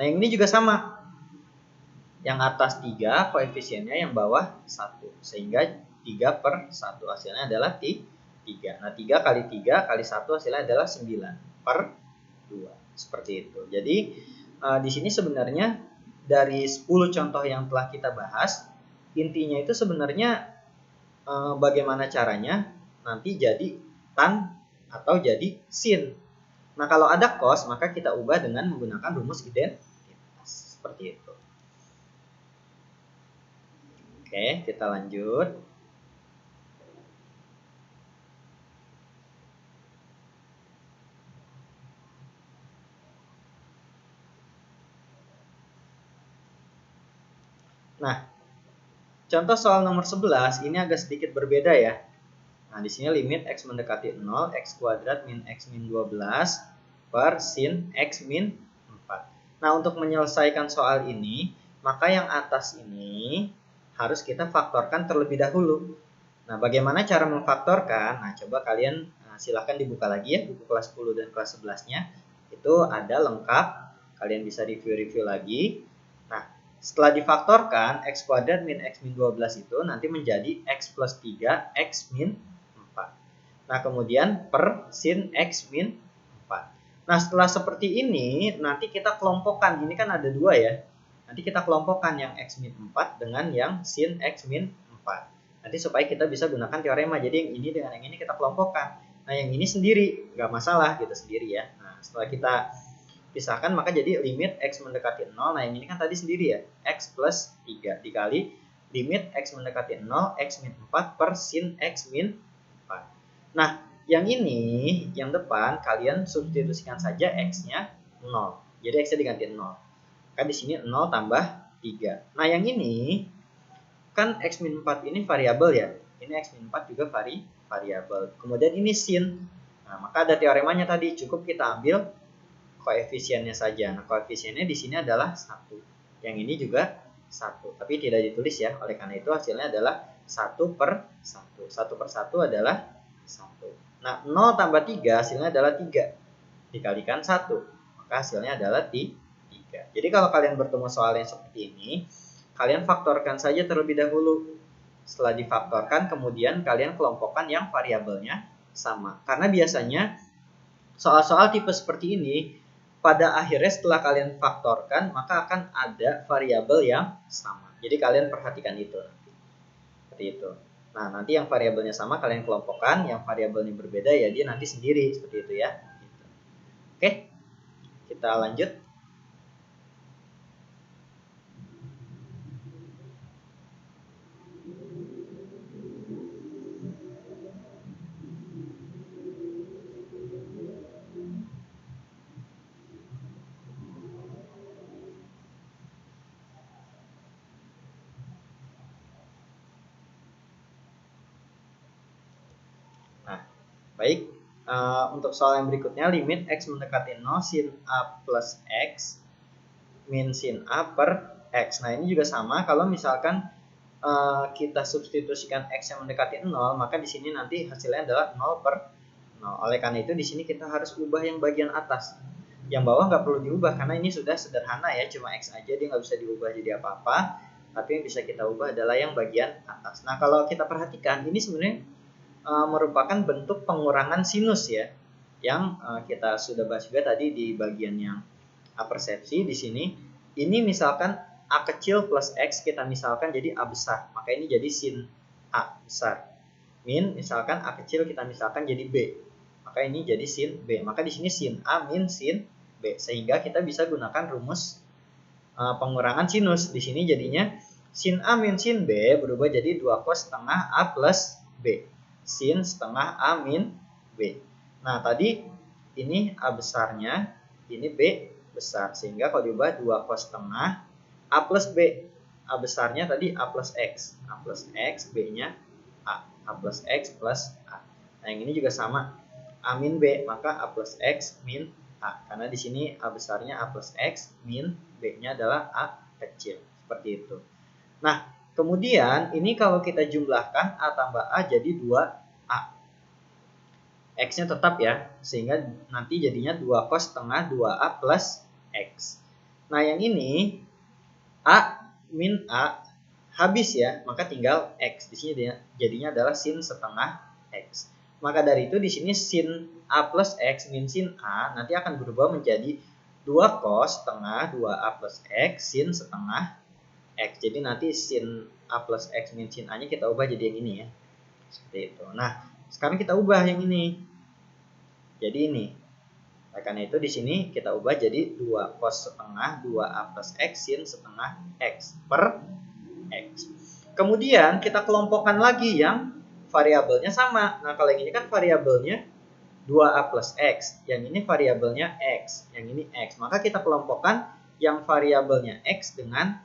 Nah, yang ini juga sama. Yang atas 3 koefisiennya, yang bawah 1. Sehingga 3 per 1 hasilnya adalah 3. Nah, 3 kali 3 kali 1 hasilnya adalah 9 per 2. Seperti itu. Jadi di sini sebenarnya dari 10 contoh yang telah kita bahas, intinya itu sebenarnya bagaimana caranya nanti jadi tan atau jadi sin. Nah, kalau ada cos maka kita ubah dengan menggunakan rumus identitas. Seperti itu. Oke, kita lanjut. Nah, contoh soal nomor 11 ini agak sedikit berbeda ya. Nah, di sini limit x mendekati 0, x kuadrat min x min 12 per sin x min 4. Nah, untuk menyelesaikan soal ini, maka yang atas ini harus kita faktorkan terlebih dahulu. Nah, bagaimana cara memfaktorkan? Nah, coba kalian silahkan dibuka lagi ya, buku kelas 10 dan kelas 11-nya. Itu ada lengkap, kalian bisa review-review lagi. Nah, setelah difaktorkan, x kuadrat min x min 12 itu nanti menjadi x plus 3, x min 4. Nah, kemudian per sin x min 4. Nah, setelah seperti ini, nanti kita kelompokkan. Ini kan ada 2 ya. Nanti kita kelompokkan yang x min 4 dengan yang sin x min 4. Nanti supaya kita bisa gunakan teorema. Jadi yang ini dengan yang ini kita kelompokkan. Nah, yang ini sendiri, nggak masalah gitu sendiri ya. Nah, setelah kita pisahkan maka jadi limit x mendekati 0. Nah, yang ini kan tadi sendiri ya, x plus 3 dikali limit x mendekati 0, x min 4 per sin x min 4. Nah, yang ini, yang depan kalian substitusikan saja x-nya 0. Jadi x-nya diganti 0. Kan di sini 0 tambah 3. Nah, yang ini kan x min 4 ini variabel ya. Ini x min 4 juga variabel. Kemudian ini sin. Nah, maka ada teoremanya tadi, cukup kita ambil koefisiennya saja. Nah, koefisiennya di sini adalah 1. Yang ini juga 1. Tapi tidak ditulis ya. Oleh karena itu hasilnya adalah 1 per 1. 1 per 1 adalah 1. Nah, 0 tambah 3 hasilnya adalah 3. Dikalikan 1. Maka hasilnya adalah 3. Jadi kalau kalian bertemu soal yang seperti ini, kalian faktorkan saja terlebih dahulu. Setelah difaktorkan, kemudian kalian kelompokkan yang variabelnya sama. Karena biasanya soal-soal tipe seperti ini, pada akhirnya setelah kalian faktorkan, maka akan ada variabel yang sama. Jadi kalian perhatikan itu. Seperti itu. Nah, nanti yang variabelnya sama kalian kelompokkan, yang variabelnya berbeda ya dia nanti sendiri. Seperti itu ya. Oke, kita lanjut. Baik, untuk soal yang berikutnya, limit x mendekati 0 sin a plus x min sin a per x. Nah, ini juga sama, kalau misalkan kita substitusikan x yang mendekati 0, maka di sini nanti hasilnya adalah 0 per 0. Oleh karena itu, di sini kita harus ubah yang bagian atas. Yang bawah nggak perlu diubah, karena ini sudah sederhana ya, cuma x aja, dia nggak bisa diubah jadi apa-apa. Tapi yang bisa kita ubah adalah yang bagian atas. Nah, kalau kita perhatikan, ini sebenarnya merupakan bentuk pengurangan sinus ya, yang kita sudah bahas juga tadi di bagian yang persepsi di sini. Ini misalkan a kecil plus x kita misalkan jadi a besar, maka ini jadi sin a besar. Min misalkan a kecil kita misalkan jadi b, maka ini jadi sin b. Maka di sini sin a min sin b, sehingga kita bisa gunakan rumus pengurangan sinus. Di sini jadinya sin a min sin b berubah jadi 2 cos setengah a plus b, sin setengah a min b. Nah, tadi ini a besarnya, ini b besar, sehingga kalau diubah 2 cos setengah a plus b. A besarnya tadi a plus x, b-nya a plus x plus a. Nah, yang ini juga sama, a min b, maka a plus x min a, karena di sini a besarnya a plus x, min b-nya adalah a kecil, seperti itu. Nah, kemudian ini kalau kita jumlahkan a tambah a jadi 2a. X-nya tetap ya, sehingga nanti jadinya 2 cos setengah 2a plus x. Nah, yang ini a min a habis ya, maka tinggal x. Di sini jadinya adalah sin setengah x. Maka dari itu di sini sin a plus x min sin a nanti akan berubah menjadi 2 cos setengah 2a plus x sin setengah x. Jadi nanti sin a plus x min sin a-nya kita ubah jadi yang ini ya. Seperti itu. Nah, sekarang kita ubah yang ini. Jadi ini. Nah, karena itu di sini kita ubah jadi 2 cos setengah 2a plus x sin setengah x per x. Kemudian kita kelompokkan lagi yang variabelnya sama. Nah, kalau yang ini kan variabelnya 2a plus x, yang ini variabelnya x, yang ini x. Maka kita kelompokkan yang variabelnya x dengan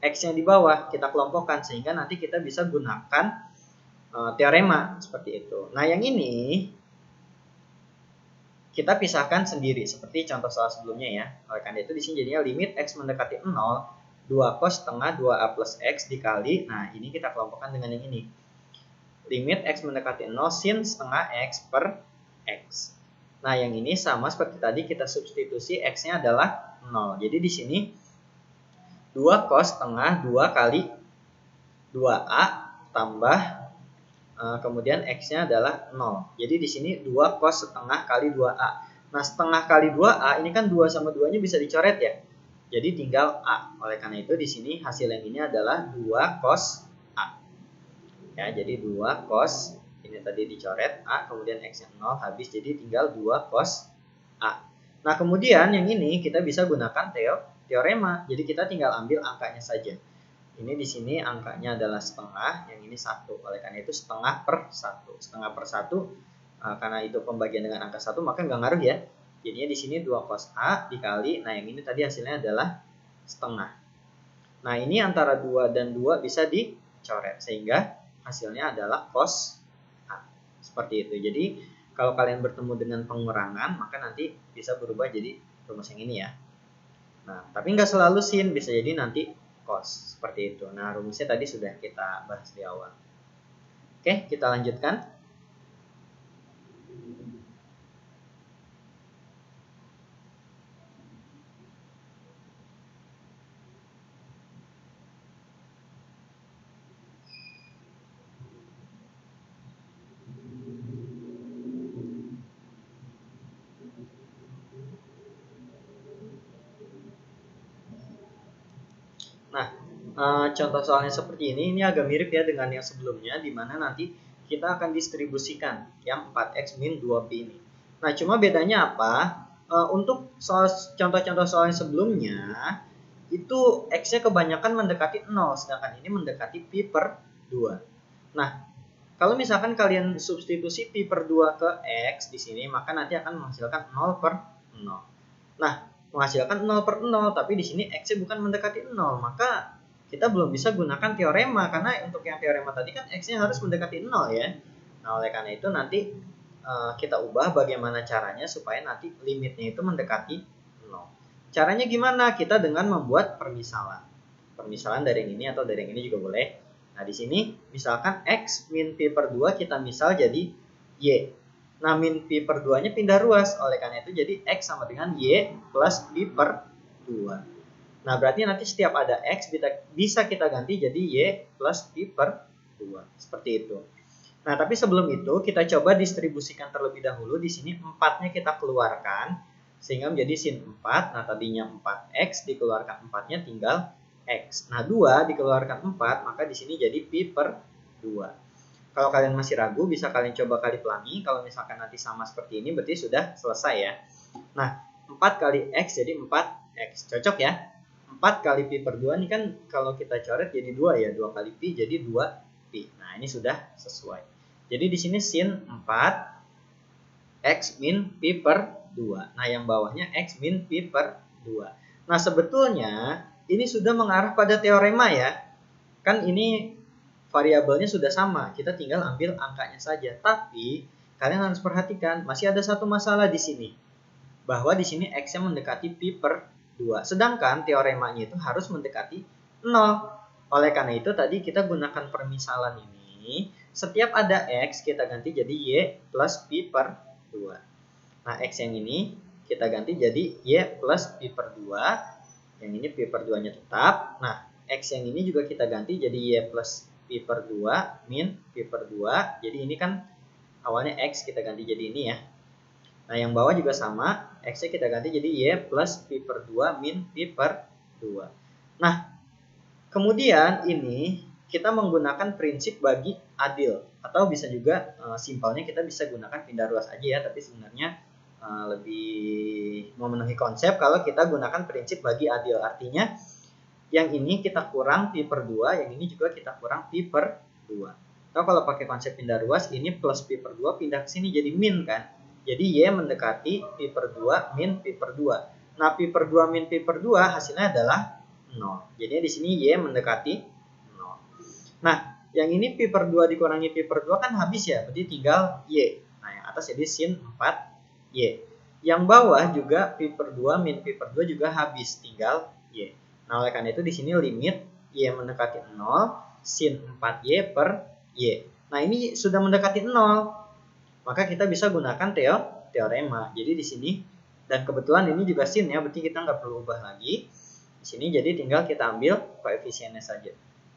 x yang di bawah, kita kelompokkan sehingga nanti kita bisa gunakan teorema seperti itu. Nah, yang ini kita pisahkan sendiri seperti contoh soal sebelumnya ya. Oleh karena itu di sini jadinya limit x mendekati 0, 2 cos setengah 2a plus x dikali, nah ini kita kelompokkan dengan yang ini. Limit x mendekati 0 sin setengah x per x. Nah, yang ini sama seperti tadi, kita substitusi x-nya adalah 0. Jadi di sini 2 cos setengah 2 kali 2a tambah kemudian x-nya adalah 0. Jadi di sini 2 cos setengah kali 2a. Nah, setengah kali 2a ini kan 2 sama 2-nya bisa dicoret ya. Jadi tinggal a. Oleh karena itu di sini hasil yang ini adalah 2 cos a. Ya, jadi 2 cos, ini tadi dicoret a, kemudian x-nya 0 habis, jadi tinggal 2 cos a. Nah, kemudian yang ini kita bisa gunakan teorema. Jadi kita tinggal ambil angkanya saja. Ini di sini angkanya adalah setengah, yang ini 1. Oleh karena itu setengah per 1. Setengah per 1, karena itu pembagian dengan angka 1, maka nggak ngaruh ya. Jadinya di sini 2 cos A dikali, nah yang ini tadi hasilnya adalah setengah. Nah, ini antara 2 dan 2 bisa dicoret, sehingga hasilnya adalah cos A. Seperti itu. Jadi, kalau kalian bertemu dengan pengurangan, maka nanti bisa berubah jadi rumus yang ini ya. Nah, tapi nggak selalu sin, bisa jadi nanti cos, seperti itu. Nah, rumusnya tadi sudah kita bahas di awal. Oke, kita lanjutkan. Nah, contoh soalnya seperti ini agak mirip ya dengan yang sebelumnya, di mana nanti kita akan distribusikan yang 4x min 2b ini. Nah, cuma bedanya apa? Untuk contoh-contoh soal yang sebelumnya, itu x-nya kebanyakan mendekati 0, sedangkan ini mendekati pi per 2. Nah, kalau misalkan kalian substitusi pi per 2 ke x di sini, maka nanti akan menghasilkan 0 per 0. Nah, menghasilkan 0 per 0, tapi di sini x-nya bukan mendekati 0, maka kita belum bisa gunakan teorema, karena untuk yang teorema tadi kan x-nya harus mendekati 0 ya. Nah, oleh karena itu nanti kita ubah bagaimana caranya supaya nanti limitnya itu mendekati 0. Caranya gimana? Kita dengan membuat permisalan. Permisalan dari yang ini atau dari yang ini juga boleh. Nah, di sini misalkan X min Pi per 2 kita misal jadi Y. Nah, min Pi per 2-nya pindah ruas. Oleh karena itu jadi X sama dengan Y plus Pi per 2. Nah, berarti nanti setiap ada X bisa kita ganti jadi Y plus Pi per 2. Seperti itu. Nah, tapi sebelum itu kita coba distribusikan terlebih dahulu. Di sini 4-nya kita keluarkan. Sehingga menjadi sin 4. Nah, tadinya 4X dikeluarkan 4-nya tinggal X. Nah, 2 dikeluarkan 4, maka di sini jadi Pi per 2. Kalau kalian masih ragu, bisa kalian coba kali pelangi. Kalau misalkan nanti sama seperti ini, berarti sudah selesai ya. Nah, 4 kali X jadi 4X. Cocok ya? 4 kali Pi per 2 ini kan kalau kita coret jadi 2 ya. 2 kali Pi jadi 2 Pi. Nah, ini sudah sesuai. Jadi di sini sin 4 X min Pi per 2. Nah, yang bawahnya X min Pi per 2. Nah, sebetulnya ini sudah mengarah pada teorema ya. Kan ini variabelnya sudah sama, kita tinggal ambil angkanya saja. Tapi kalian harus perhatikan, masih ada satu masalah di sini. Bahwa di sini X-nya mendekati Pi per 2. Sedangkan teoremanya itu harus mendekati 0. Oleh karena itu tadi kita gunakan permisalan ini. Setiap ada X kita ganti jadi Y plus Pi per 2. Nah, X yang ini kita ganti jadi Y plus Pi per 2. Yang ini Pi per 2-nya tetap. Nah, X yang ini juga kita ganti jadi Y plus Pi per 2 min Pi per 2. Jadi ini kan awalnya X kita ganti jadi ini ya. Nah, yang bawah juga sama. X-nya kita ganti jadi Y plus Pi per 2 min Pi per 2. Nah, kemudian ini kita menggunakan prinsip bagi adil. Atau bisa juga simpelnya kita bisa gunakan pindah ruas aja ya. Tapi sebenarnya lebih memenuhi konsep kalau kita gunakan prinsip bagi adil. Artinya yang ini kita kurang Pi per 2, yang ini juga kita kurang Pi per 2. Atau kalau pakai konsep pindah ruas, ini plus Pi per 2 pindah ke sini jadi min kan. Jadi Y mendekati Pi per 2 min Pi per 2. Nah, Pi per 2 min Pi per 2 hasilnya adalah 0. Jadi di sini Y mendekati 0. Nah, yang ini Pi per 2 dikurangi Pi per 2 kan habis ya, berarti tinggal Y. Nah, yang atas jadi sin 4Y. Yang bawah juga Pi per 2 min Pi per 2 juga habis, tinggal Y. Nah, oleh karena itu di sini limit Y mendekati 0, sin 4Y per Y. Nah, ini sudah mendekati 0. Maka kita bisa gunakan teorema. Jadi di sini, dan kebetulan ini juga sin ya, berarti kita nggak perlu ubah lagi. Di sini jadi tinggal kita ambil koefisiennya saja.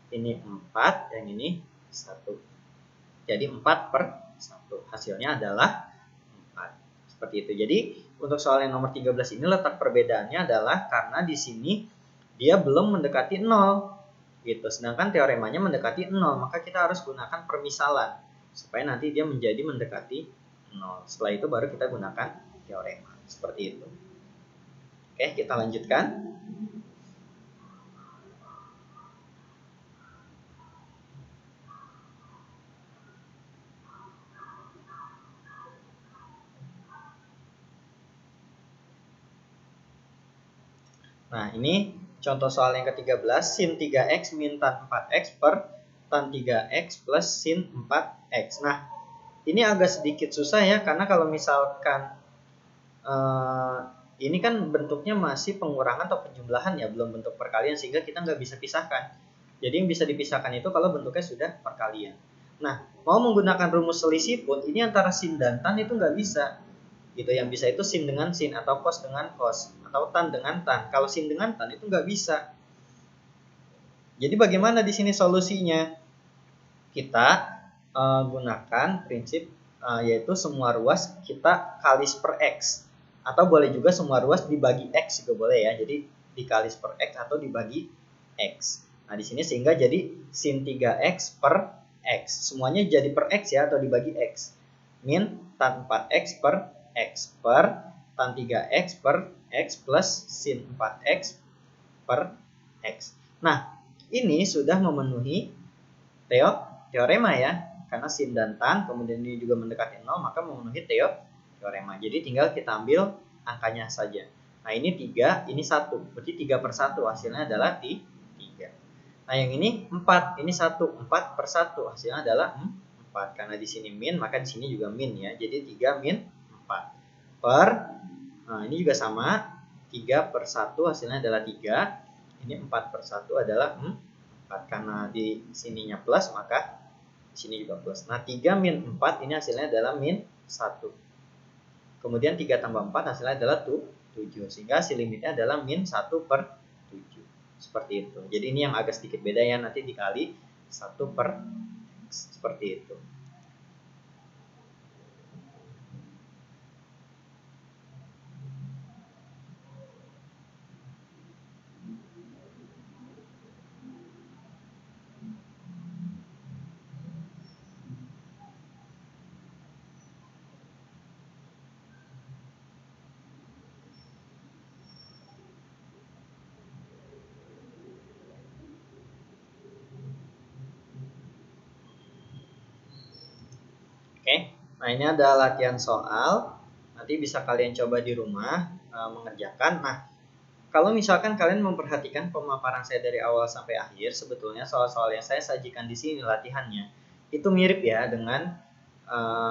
Ini 4, yang ini 1. Jadi 4 per 1. Hasilnya adalah 4. Seperti itu. Jadi untuk soal yang nomor 13 ini letak perbedaannya adalah karena di sini dia belum mendekati 0 gitu. Sedangkan teoremanya mendekati 0, maka kita harus gunakan permisalan supaya nanti dia menjadi mendekati 0. Setelah itu baru kita gunakan teorema. Seperti itu. Oke, kita lanjutkan. Nah, ini contoh soal yang ke-13, sin 3x min tan 4x per tan 3x plus sin 4x. Nah, ini agak sedikit susah ya, karena kalau misalkan ini kan bentuknya masih pengurangan atau penjumlahan ya, belum bentuk perkalian, sehingga kita nggak bisa pisahkan. Jadi yang bisa dipisahkan itu kalau bentuknya sudah perkalian. Nah, mau menggunakan rumus selisih pun, ini antara sin dan tan itu nggak bisa. Gitu, yang bisa itu sin dengan sin atau cos dengan cos atau tan dengan tan. Kalau sin dengan tan itu nggak bisa. Jadi bagaimana di sini solusinya? Kita gunakan prinsip yaitu semua ruas kita kalis per x, atau boleh juga semua ruas dibagi x juga boleh ya. Jadi dikalis per x atau dibagi x. Nah, di sini sehingga jadi sin 3x per x. Semuanya jadi per x ya, atau dibagi x. Min tan 4x per x per tan 3x per x plus sin 4x per x. Nah, ini sudah memenuhi teorema ya. Karena sin dan tan, kemudian ini juga mendekati 0, maka memenuhi teorema. Jadi tinggal kita ambil angkanya saja. Nah, ini 3, ini 1. Berarti 3 per 1 hasilnya adalah 3. Nah, yang ini 4, ini 1. 4 per 1 hasilnya adalah 4. 4. Karena di sini min, maka di sini juga min ya. Jadi 3 min 4 per, nah ini juga sama, 3 per 1 hasilnya adalah 3. Ini 4 per 1 adalah 4. Karena di sininya plus, maka di sini juga plus. Nah 3 min 4 ini hasilnya adalah min 1. Kemudian 3 tambah 4 hasilnya adalah 7. Sehingga hasil limitnya adalah min 1 per 7. Seperti itu. Jadi ini yang agak sedikit beda ya, nanti dikali 1 per X. Seperti itu. Oke, nah ini ada latihan soal. Nanti bisa kalian coba di rumah mengerjakan. Nah, kalau misalkan kalian memperhatikan pemaparan saya dari awal sampai akhir, sebetulnya soal-soal yang saya sajikan di sini latihannya itu mirip ya dengan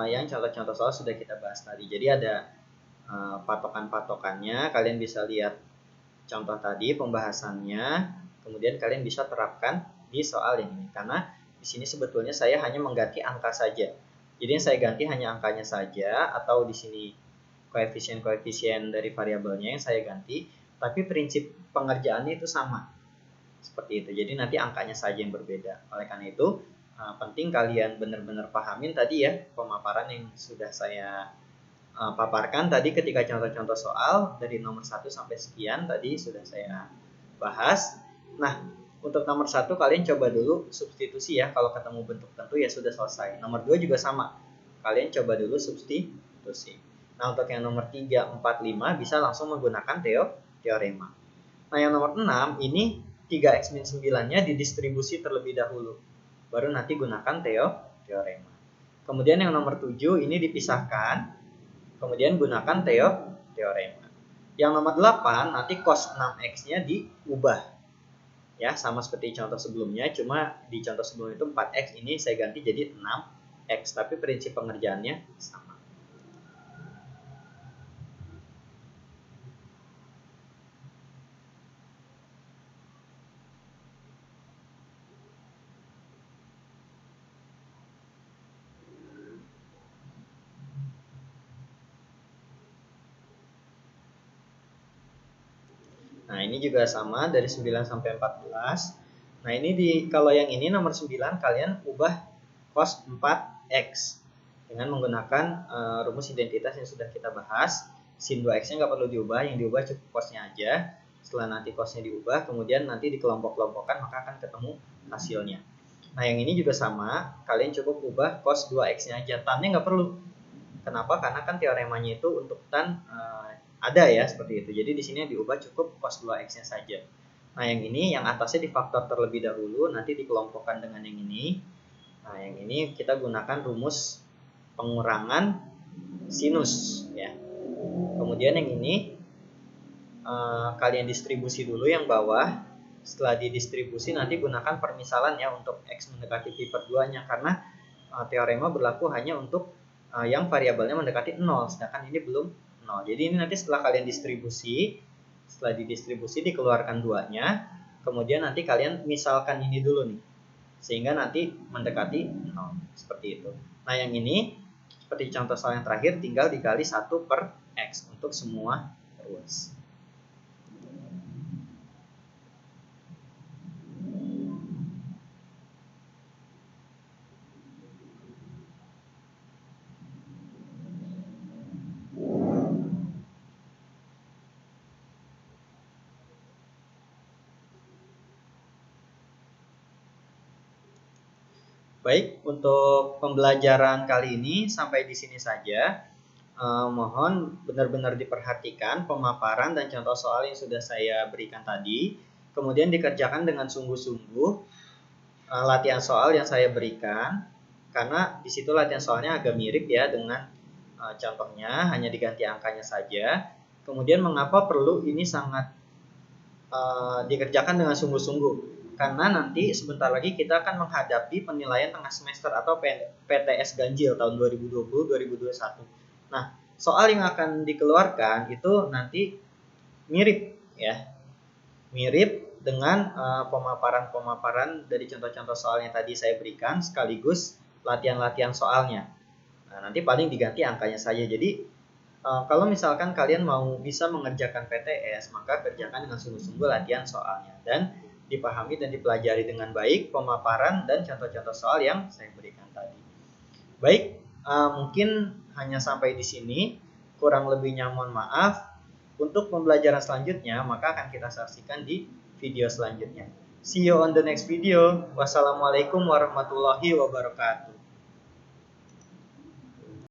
yang contoh-contoh soal sudah kita bahas tadi. Jadi ada patokan-patokannya. Kalian bisa lihat contoh tadi pembahasannya. Kemudian kalian bisa terapkan di soal yang ini. Karena di sini sebetulnya saya hanya mengganti angka saja. Jadi yang saya ganti hanya angkanya saja, atau di sini koefisien-koefisien dari variabelnya yang saya ganti, tapi prinsip pengerjaannya itu sama. Seperti itu. Jadi nanti angkanya saja yang berbeda. Oleh karena itu, penting kalian benar-benar pahamin tadi ya pemaparan yang sudah saya paparkan tadi ketika contoh-contoh soal dari nomor 1 sampai sekian tadi sudah saya bahas. Nah, untuk nomor 1 kalian coba dulu substitusi ya. Kalau ketemu bentuk tentu ya sudah selesai. Nomor 2 juga sama. Kalian coba dulu substitusi. Nah, untuk yang nomor 3, 4, 5 bisa langsung menggunakan teorema. Nah, yang nomor 6 ini 3x min 9-nya didistribusi terlebih dahulu. Baru nanti gunakan teorema. Kemudian yang nomor 7 ini dipisahkan. Kemudian gunakan teorema. Yang nomor 8 nanti cos 6x-nya diubah. Ya, sama seperti contoh sebelumnya, cuma di contoh sebelumnya itu 4x, ini saya ganti jadi 6x, tapi prinsip pengerjaannya sama. Nah, ini juga sama dari 9 sampai 14. Nah, ini kalau yang ini nomor 9 kalian ubah cos 4x dengan menggunakan rumus identitas yang sudah kita bahas. Sin 2x-nya nggak perlu diubah, yang diubah cukup cosnya aja. Setelah nanti cosnya diubah, kemudian nanti dikelompok-kelompokkan, maka akan ketemu hasilnya. Nah, yang ini juga sama, kalian cukup ubah cos 2x-nya aja. Tan-nya nggak perlu. Kenapa? Karena kan teoremanya itu untuk tan ada ya seperti itu. Jadi di sini diubah cukup cos 2x-nya saja. Nah, yang ini yang atasnya difaktor terlebih dahulu, nanti dikelompokkan dengan yang ini. Nah, yang ini kita gunakan rumus pengurangan sinus ya. Kemudian yang ini kalian distribusi dulu yang bawah. Setelah didistribusi nanti gunakan permisalan ya untuk x mendekati pi per 2-nya, karena teorema berlaku hanya untuk yang variabelnya mendekati 0, sedangkan ini belum 0. Jadi ini nanti setelah kalian distribusi, setelah didistribusi dikeluarkan 2-nya, kemudian nanti kalian misalkan ini dulu nih, sehingga nanti mendekati 0, seperti itu. Nah, yang ini seperti contoh soal yang terakhir, tinggal dikali 1 per x untuk semua ruas. Baik, untuk pembelajaran kali ini sampai di sini saja. Mohon benar-benar diperhatikan pemaparan dan contoh soal yang sudah saya berikan tadi. Kemudian dikerjakan dengan sungguh-sungguh latihan soal yang saya berikan. Karena di situ latihan soalnya agak mirip ya dengan contohnya, hanya diganti angkanya saja. Kemudian mengapa perlu ini sangat dikerjakan dengan sungguh-sungguh? karena nanti sebentar lagi kita akan menghadapi penilaian tengah semester atau PTS ganjil tahun 2020-2021. Nah, soal yang akan dikeluarkan itu nanti mirip ya, mirip dengan pemaparan-pemaparan dari contoh-contoh soal yang tadi saya berikan sekaligus latihan-latihan soalnya. Nah, nanti paling diganti angkanya saja. Jadi kalau misalkan kalian mau bisa mengerjakan PTS, maka kerjakan dengan sungguh-sungguh latihan soalnya dan dipahami dan dipelajari dengan baik pemaparan dan contoh-contoh soal yang saya berikan tadi. Baik, mungkin hanya sampai di sini. Kurang lebihnya mohon maaf. Untuk pembelajaran selanjutnya, maka akan kita saksikan di video selanjutnya. See you on the next video. Wassalamualaikum warahmatullahi wabarakatuh.